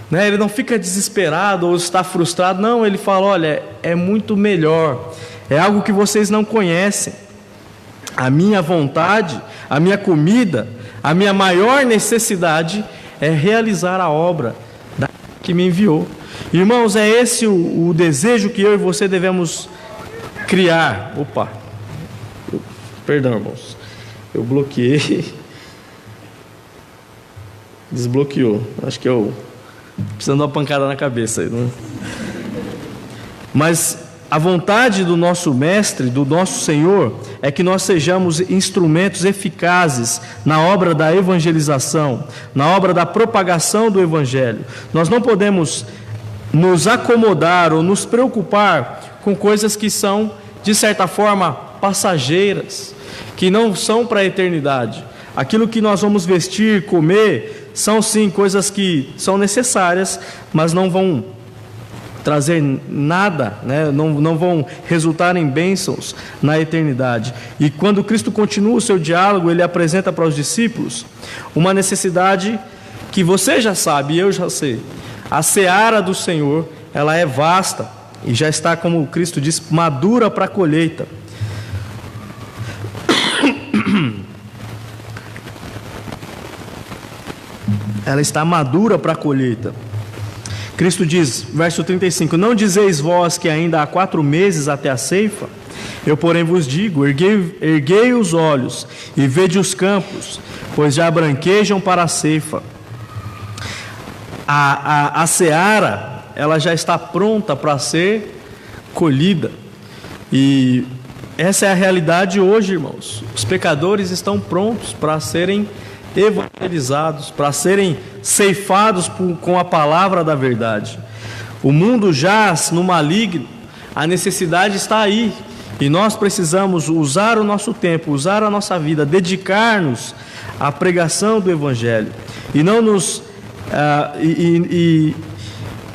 né, ele não fica desesperado ou está frustrado, não, ele fala: olha, é muito melhor, é algo que vocês não conhecem. A minha vontade, a minha comida, a minha maior necessidade é realizar a obra que me enviou. Irmãos, é esse o desejo que eu e você devemos criar. Perdão, irmãos, eu bloqueei. Desbloqueou. Acho que eu precisando de uma pancada na cabeça aí, né? Mas a vontade do nosso Mestre, do nosso Senhor, é que nós sejamos instrumentos eficazes na obra da evangelização, na obra da propagação do Evangelho. Nós não podemos nos acomodar ou nos preocupar com coisas que são, de certa forma, passageiras, que não são para a eternidade. Aquilo que nós vamos vestir, comer, são sim coisas que são necessárias, mas não vão trazer nada, né? não vão resultar em bênçãos na eternidade. E quando Cristo continua o seu diálogo, ele apresenta para os discípulos uma necessidade que você já sabe e eu já sei. A seara do Senhor, ela é vasta e já está, como Cristo diz, madura para a colheita. Ela está madura para a colheita. Cristo diz, verso 35: não dizeis vós que ainda há 4 meses até a ceifa? Eu, porém, vos digo: erguei os olhos e vede os campos, pois já branquejam para a ceifa. A seara, ela já está pronta para ser colhida. E essa é a realidade hoje, irmãos. Os pecadores estão prontos para serem evangelizados, para serem ceifados com a palavra da verdade. O mundo jaz no maligno, a necessidade está aí, e nós precisamos usar o nosso tempo, usar a nossa vida, dedicar-nos à pregação do Evangelho, e não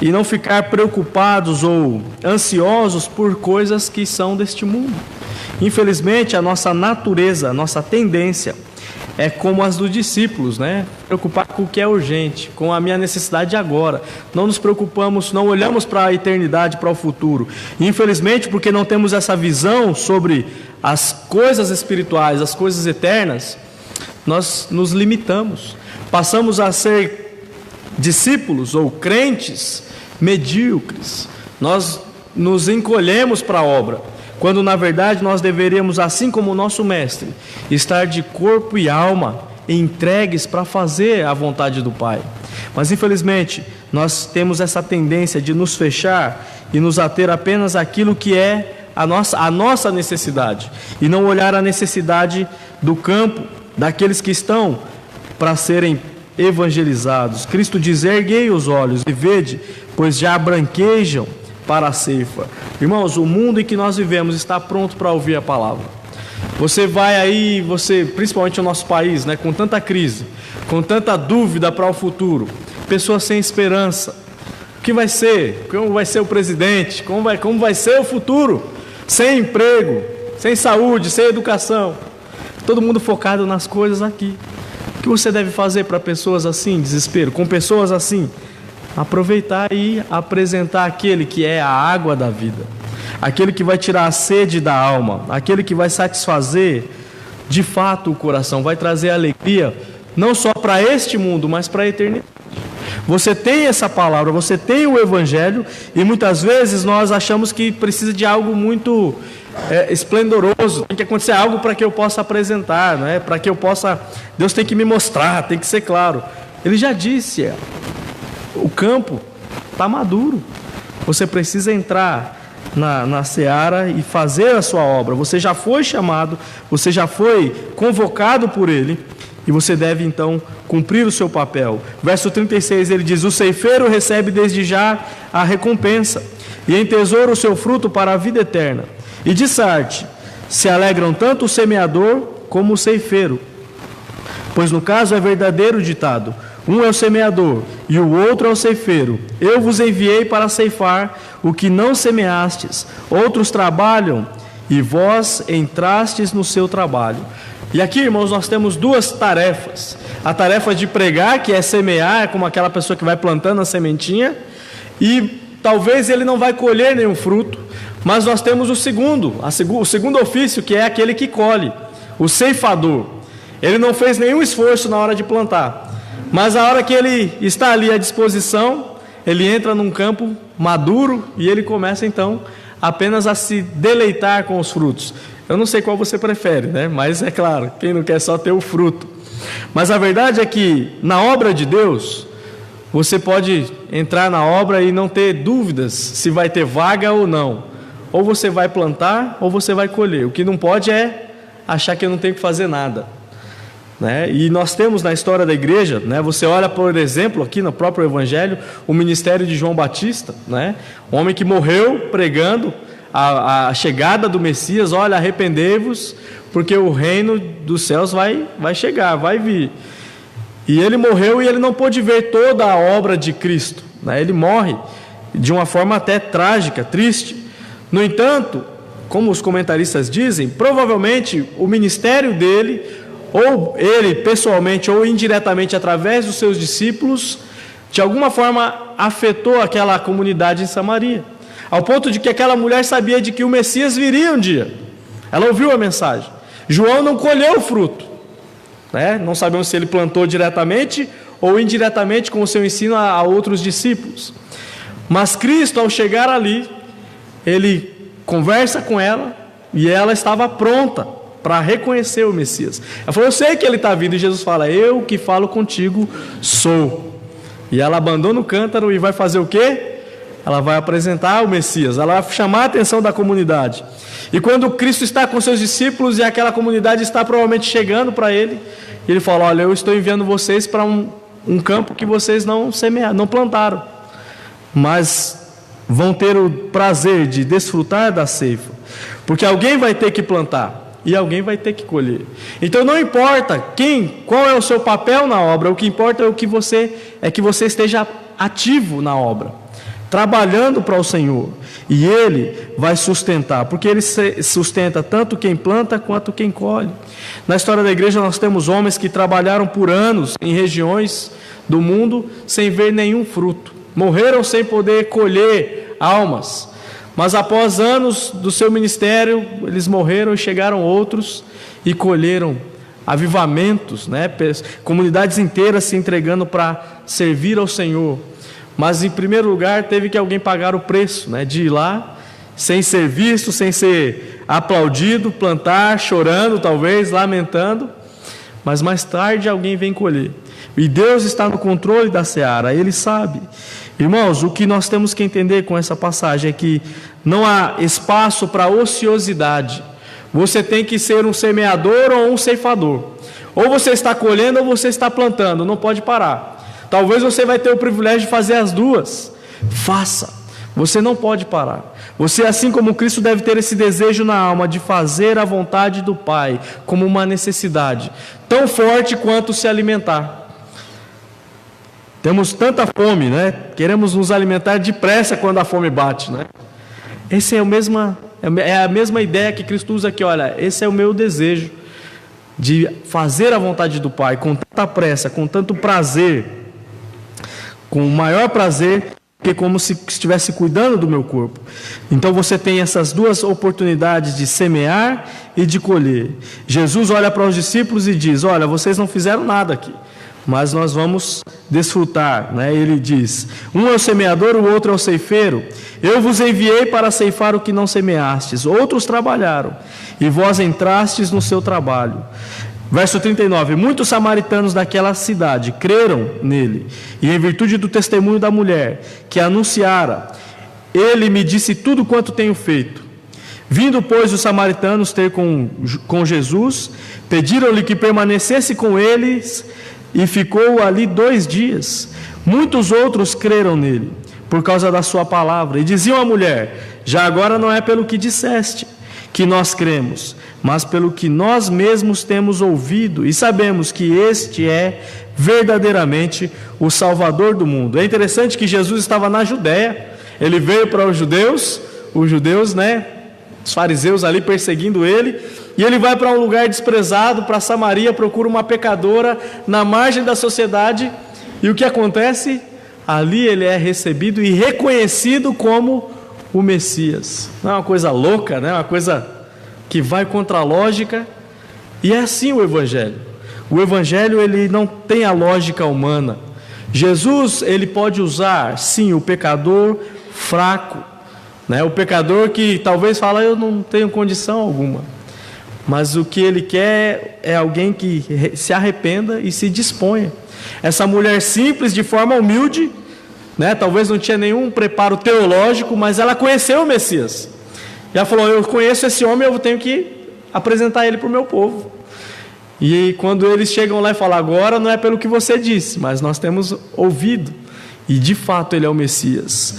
e não ficar preocupados ou ansiosos por coisas que são deste mundo. Infelizmente, a nossa natureza, a nossa tendência é como as dos discípulos, né? Preocupar com o que é urgente, com a minha necessidade agora. Não nos preocupamos, não olhamos para a eternidade, para o futuro. E, infelizmente, porque não temos essa visão sobre as coisas espirituais, as coisas eternas, nós nos limitamos. Passamos a ser discípulos ou crentes medíocres. Nós nos encolhemos para a obra, quando na verdade nós deveríamos, assim como o nosso Mestre, estar de corpo e alma entregues para fazer a vontade do Pai. Mas infelizmente nós temos essa tendência de nos fechar e nos ater apenas àquilo que é a nossa necessidade, e não olhar a necessidade do campo, daqueles que estão para serem evangelizados. Cristo diz: erguei os olhos e vede, pois já branquejam para a ceifa. Irmãos, o mundo em que nós vivemos está pronto para ouvir a palavra. Você vai aí, principalmente no nosso país, né, com tanta crise, com tanta dúvida para o futuro, pessoas sem esperança. O que vai ser? Como vai ser o presidente? Como vai ser o futuro? Sem emprego, sem saúde, sem educação. Todo mundo focado nas coisas aqui. O que você deve fazer para pessoas assim, desespero? Com pessoas assim, aproveitar e apresentar aquele que é a água da vida, aquele que vai tirar a sede da alma, aquele que vai satisfazer de fato o coração, vai trazer alegria não só para este mundo, mas para a eternidade. Você tem essa palavra, você tem o Evangelho, e muitas vezes nós achamos que precisa de algo muito esplendoroso, tem que acontecer algo para que eu possa apresentar, né? Para que eu possa, Deus tem que me mostrar, tem que ser claro. Ele já disse, o campo está maduro, você precisa entrar na seara e fazer a sua obra. Você já foi chamado, você já foi convocado por Ele, e você deve então cumprir o seu papel. Verso 36 ele diz: o ceifeiro recebe desde já a recompensa, e entesoura o seu fruto para a vida eterna. E de Sarte se alegram tanto o semeador como o ceifeiro, pois no caso é verdadeiro o ditado: um é o semeador e o outro é o ceifeiro. Eu vos enviei para ceifar o que não semeastes. Outros trabalham e vós entrastes no seu trabalho. E aqui, irmãos, nós temos duas tarefas. A tarefa de pregar, que é semear, é como aquela pessoa que vai plantando a sementinha, e talvez ele não vai colher nenhum fruto. Mas nós temos o segundo ofício, que é aquele que colhe, o ceifador. Ele não fez nenhum esforço na hora de plantar, mas a hora que ele está ali à disposição, ele entra num campo maduro e ele começa então apenas a se deleitar com os frutos. Eu não sei qual você prefere, né? Mas é claro, quem não quer só ter o fruto. Mas a verdade é que na obra de Deus, você pode entrar na obra e não ter dúvidas se vai ter vaga ou não. Ou você vai plantar ou você vai colher. O que não pode é achar que eu não tenho que fazer nada, né? E nós temos na história da igreja, né? Você olha, por exemplo, aqui no próprio Evangelho, o ministério de João Batista, né? Um homem que morreu pregando a chegada do Messias. Olha, arrependei-vos, porque o reino dos céus vai chegar, vai vir. E ele morreu e ele não pôde ver toda a obra de Cristo, né? Ele morre de uma forma até trágica, triste. No entanto, como os comentaristas dizem, provavelmente o ministério dele, ou ele pessoalmente ou indiretamente através dos seus discípulos, de alguma forma afetou aquela comunidade em Samaria, ao ponto de que aquela mulher sabia de que o Messias viria um dia. Ela ouviu a mensagem. João não colheu o fruto, né? Não sabemos se ele plantou diretamente ou indiretamente com o seu ensino a outros discípulos. Mas Cristo, ao chegar ali, ele conversa com ela e ela estava pronta para reconhecer o Messias. Ela falou: eu sei que ele está vindo. E Jesus fala: eu que falo contigo sou. E ela abandona o cântaro e vai fazer o quê? Ela vai apresentar o Messias, ela vai chamar a atenção da comunidade. E quando Cristo está com seus discípulos e aquela comunidade está provavelmente chegando para ele, ele fala: olha, eu estou enviando vocês para um campo que vocês não semearam, não plantaram, mas vão ter o prazer de desfrutar da ceifa, porque alguém vai ter que plantar e alguém vai ter que colher. Então não importa qual é o seu papel na obra, o que importa é que você esteja ativo na obra, trabalhando para o Senhor, e Ele vai sustentar, porque Ele sustenta tanto quem planta quanto quem colhe. Na história da igreja nós temos homens que trabalharam por anos em regiões do mundo sem ver nenhum fruto, morreram sem poder colher almas, mas após anos do seu ministério, eles morreram e chegaram outros e colheram avivamentos, né? Comunidades inteiras se entregando para servir ao Senhor. Mas em primeiro lugar teve que alguém pagar o preço, né? De ir lá, sem ser visto, sem ser aplaudido, plantar, chorando talvez, lamentando, mas mais tarde alguém vem colher. E Deus está no controle da seara, Ele sabe. Irmãos, o que nós temos que entender com essa passagem é que não há espaço para ociosidade. Você tem que ser um semeador ou um ceifador. Ou você está colhendo ou você está plantando, não pode parar. Talvez você vai ter o privilégio de fazer as duas. Faça. Você não pode parar. Você, assim como Cristo, deve ter esse desejo na alma de fazer a vontade do Pai como uma necessidade, tão forte quanto se alimentar. Temos tanta fome, né? Queremos nos alimentar depressa quando a fome bate, né? Essa é a mesma ideia que Cristo usa aqui. Olha, esse é o meu desejo de fazer a vontade do Pai com tanta pressa, com tanto prazer, com o maior prazer, que como se estivesse cuidando do meu corpo. Então você tem essas duas oportunidades de semear e de colher. Jesus olha para os discípulos e diz: olha, vocês não fizeram nada aqui, mas nós vamos desfrutar, né? Ele diz: um é o semeador, o outro é o ceifeiro. Eu vos enviei para ceifar o que não semeastes, outros trabalharam, e vós entrastes no seu trabalho. Verso 39, muitos samaritanos daquela cidade creram nele, e em virtude do testemunho da mulher, que anunciara, ele me disse tudo quanto tenho feito. Vindo, pois, os samaritanos ter com Jesus, pediram-lhe que permanecesse com eles, e ficou ali 2 dias. Muitos outros creram nele, por causa da sua palavra, e diziam à mulher: já agora não é pelo que disseste que nós cremos, mas pelo que nós mesmos temos ouvido, e sabemos que este é verdadeiramente o Salvador do mundo. É interessante que Jesus estava na Judéia, ele veio para os judeus, né, os fariseus ali perseguindo ele, e ele vai para um lugar desprezado, para Samaria, procura uma pecadora na margem da sociedade, e o que acontece? Ali ele é recebido e reconhecido como o Messias. Não é uma coisa louca, né? Uma coisa que vai contra a lógica. E é assim o Evangelho. O Evangelho, ele não tem a lógica humana. Jesus, ele pode usar, sim, o pecador fraco, né? O pecador que talvez fala: eu não tenho condição alguma. Mas o que ele quer é alguém que se arrependa e se disponha. Essa mulher simples, de forma humilde, né? Talvez não tinha nenhum preparo teológico, mas ela conheceu o Messias. E ela falou: eu conheço esse homem, eu tenho que apresentar ele para o meu povo. E quando eles chegam lá e falam: agora não é pelo que você disse, mas nós temos ouvido, e de fato ele é o Messias.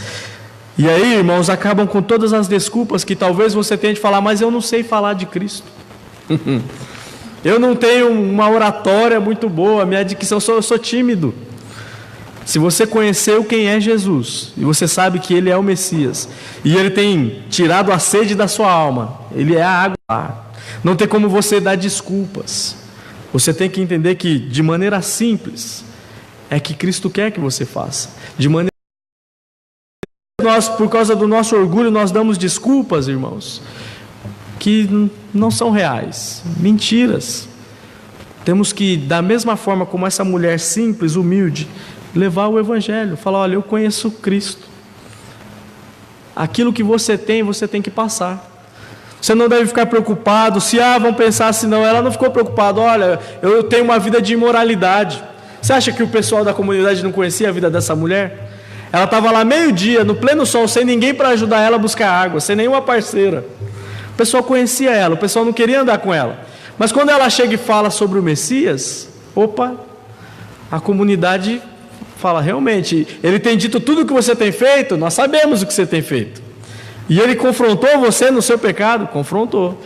E aí, irmãos, acabam com todas as desculpas que talvez você tenha de falar: mas eu não sei falar de Cristo. Eu não tenho uma oratória muito boa, minha dicção, eu sou tímido. Se você conheceu quem é Jesus, e você sabe que ele é o Messias, e ele tem tirado a sede da sua alma, ele é a água, não tem como você dar desculpas. Você tem que entender que, de maneira simples, é que Cristo quer que você faça. De maneira nós, por causa do nosso orgulho, nós damos desculpas, irmãos, que não são reais, mentiras. Temos que, da mesma forma como essa mulher simples, humilde, levar o Evangelho, falar: olha, eu conheço Cristo. Aquilo que você tem que passar. Você não deve ficar preocupado se vão pensar assim. Não, ela não ficou preocupada: olha, eu tenho uma vida de imoralidade. Você acha que o pessoal da comunidade não conhecia a vida dessa mulher? Ela estava lá meio-dia, no pleno sol, sem ninguém para ajudar ela a buscar água, sem nenhuma parceira. O pessoal conhecia ela, o pessoal não queria andar com ela. Mas quando ela chega e fala sobre o Messias, a comunidade fala: realmente, ele tem dito tudo o que você tem feito, nós sabemos o que você tem feito. E ele confrontou você no seu pecado? Confrontou.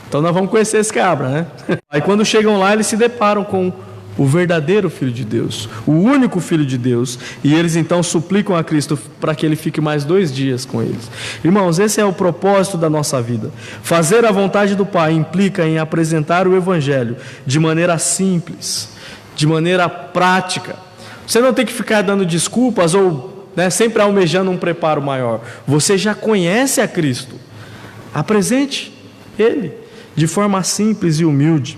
Então nós vamos conhecer esse cabra, né? Aí quando chegam lá, eles se deparam com o verdadeiro Filho de Deus, o único Filho de Deus, e eles então suplicam a Cristo para que ele fique mais 2 dias com eles. Irmãos, esse é o propósito da nossa vida. Fazer a vontade do Pai implica em apresentar o Evangelho de maneira simples, de maneira prática. Você não tem que ficar dando desculpas ou sempre almejando um preparo maior. Você já conhece a Cristo. Apresente Ele de forma simples e humilde.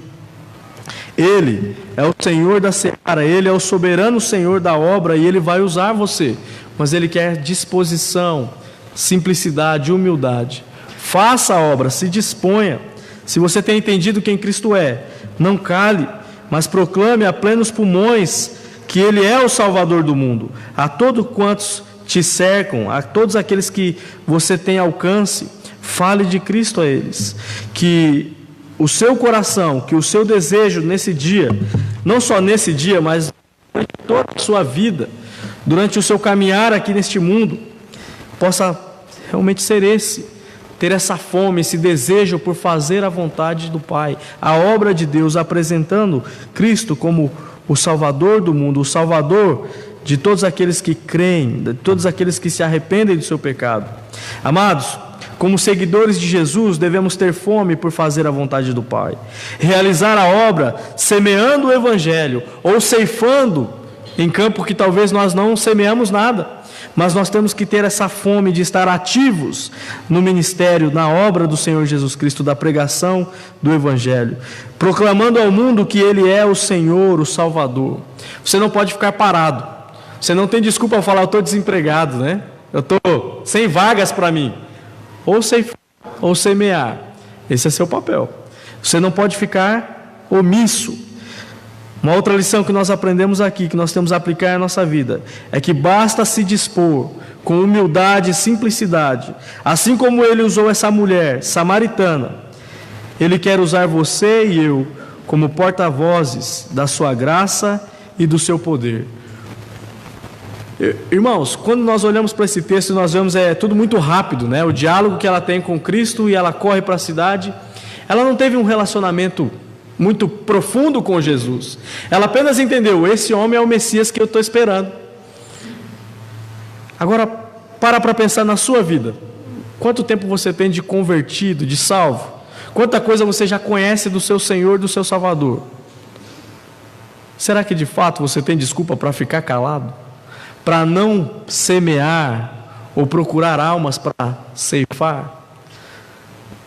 Ele é o Senhor da seara, Ele é o soberano Senhor da obra, e Ele vai usar você, mas Ele quer disposição, simplicidade, humildade. Faça a obra, se disponha. Se você tem entendido quem Cristo é, não cale, mas proclame a plenos pulmões que Ele é o Salvador do mundo. A todos quantos te cercam, a todos aqueles que você tem alcance, fale de Cristo a eles. Que o seu coração, que o seu desejo nesse dia, não só nesse dia, mas durante toda a sua vida, durante o seu caminhar aqui neste mundo, possa realmente ser esse, ter essa fome, esse desejo por fazer a vontade do Pai, a obra de Deus, apresentando Cristo como o Salvador do mundo, o Salvador de todos aqueles que creem, de todos aqueles que se arrependem do seu pecado. Amados, como seguidores de Jesus, devemos ter fome por fazer a vontade do Pai, realizar a obra semeando o Evangelho ou ceifando em campo que talvez nós não semeamos nada. mas nós temos que ter essa fome de estar ativos no ministério, na obra do Senhor Jesus Cristo, da pregação do Evangelho, proclamando ao mundo que Ele é o Senhor, o Salvador. Você não pode ficar parado, você não tem desculpa para falar: eu estou desempregado, né? Eu estou sem vagas para mim. Ou ceifar, ou semear. Esse é seu papel. Você não pode ficar omisso. Uma outra lição que nós aprendemos aqui, que nós temos que aplicar na nossa vida, é que basta se dispor com humildade e simplicidade. Assim como Ele usou essa mulher samaritana, Ele quer usar você e eu como porta-vozes da sua graça e do seu poder. Irmãos, quando nós olhamos para esse texto, nós vemos tudo muito rápido, né? O diálogo que ela tem com Cristo, e ela corre para a cidade. Ela não teve um relacionamento muito profundo com Jesus. Ela apenas entendeu: esse homem é o Messias que eu estou esperando. Agora, para pensar na sua vida. Quanto tempo você tem de convertido, de salvo? Quanta coisa você já conhece do seu Senhor, do seu Salvador? Será que de fato você tem desculpa para ficar calado? Para não semear ou procurar almas para ceifar?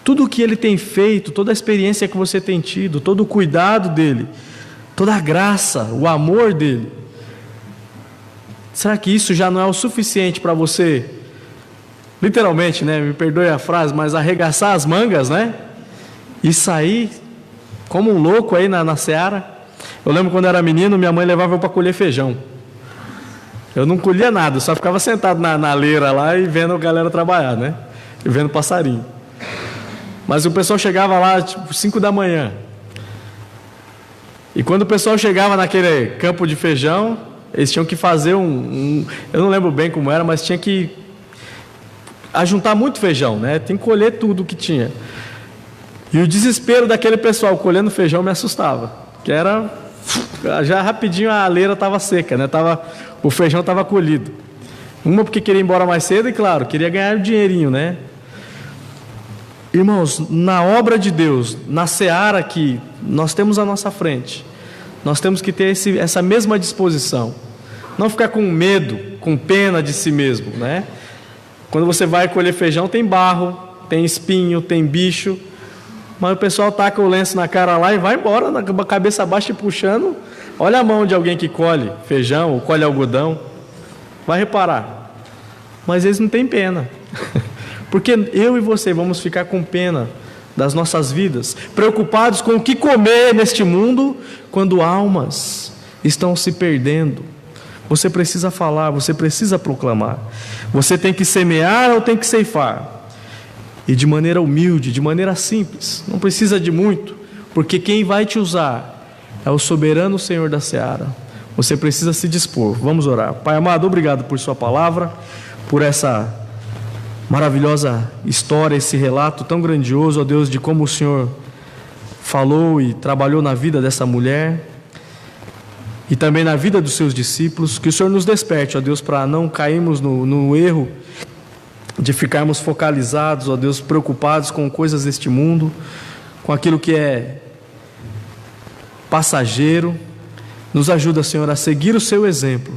Tudo o que Ele tem feito, toda a experiência que você tem tido, todo o cuidado dEle, toda a graça, o amor dEle, será que isso já não é o suficiente para você, literalmente, né? Me perdoe a frase, mas arregaçar as mangas, né? E sair como um louco aí na seara? Eu lembro quando eu era menino, minha mãe levava eu para colher feijão. Eu não colhia nada, eu só ficava sentado na leira lá e vendo a galera trabalhar, né? E vendo passarinho. Mas o pessoal chegava lá tipo 5 da manhã. E quando o pessoal chegava naquele campo de feijão, eles tinham que fazer eu não lembro bem como era, mas tinha que ajuntar muito feijão, né? Tem que colher tudo que tinha. E o desespero daquele pessoal colhendo feijão me assustava, que era já rapidinho a leira estava seca, né? O feijão estava colhido. Uma porque queria ir embora mais cedo e, claro, queria ganhar um dinheirinho, né? Irmãos, na obra de Deus, na seara que nós temos à nossa frente, nós temos que ter essa mesma disposição. Não ficar com medo, com pena de si mesmo, né? Quando você vai colher feijão, tem barro, tem espinho, tem bicho, mas o pessoal taca o lenço na cara lá e vai embora, na cabeça baixa e puxando. Olha a mão de alguém que colhe feijão ou colhe algodão, vai reparar. Mas eles não têm pena. Porque eu e você vamos ficar com pena das nossas vidas, preocupados com o que comer neste mundo, quando almas estão se perdendo. Você precisa falar, você precisa proclamar. Você tem que semear ou tem que ceifar? E de maneira humilde, de maneira simples, não precisa de muito, porque quem vai te usar é o soberano Senhor da seara. Você precisa se dispor. Vamos orar. Pai amado, obrigado por sua palavra, por essa maravilhosa história, esse relato tão grandioso, ó Deus, de como o Senhor falou e trabalhou na vida dessa mulher e também na vida dos seus discípulos. Que o Senhor nos desperte, ó Deus, para não cairmos no erro de ficarmos focalizados, ó Deus, preocupados com coisas deste mundo, com aquilo que é passageiro. Nos ajuda, Senhor, a seguir o seu exemplo,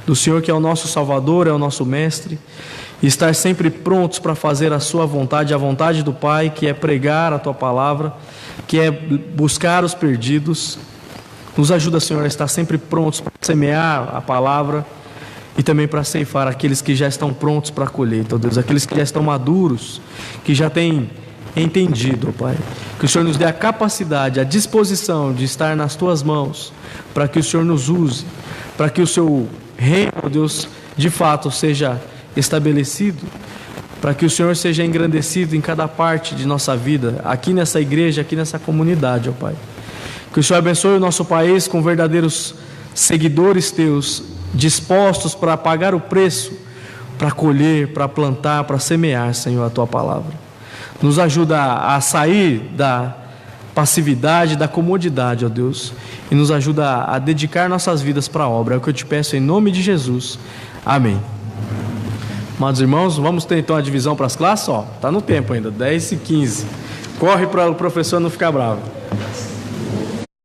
do Senhor que é o nosso Salvador, é o nosso Mestre, e estar sempre prontos para fazer a sua vontade, a vontade do Pai, que é pregar a tua palavra, que é buscar os perdidos. Nos ajuda, Senhor, a estar sempre prontos para semear a palavra e também para ceifar aqueles que já estão prontos para colher, então, Deus, aqueles que já estão maduros, que já têm entendido, ó Pai. Que o Senhor nos dê a capacidade, a disposição de estar nas tuas mãos, para que o Senhor nos use, para que o seu reino, ó Deus, de fato seja estabelecido, para que o Senhor seja engrandecido em cada parte de nossa vida, aqui nessa igreja, aqui nessa comunidade, ó Pai. Que o Senhor abençoe o nosso país com verdadeiros seguidores teus, dispostos para pagar o preço, para colher, para plantar, para semear, Senhor, a tua palavra. Nos ajuda a sair da passividade, da comodidade, ó Deus, e nos ajuda a dedicar nossas vidas para a obra. É o que eu te peço em nome de Jesus. Amém. Amados irmãos, vamos ter então a divisão para as classes, ó. Está no tempo ainda, 10h15. Corre para o professor não ficar bravo.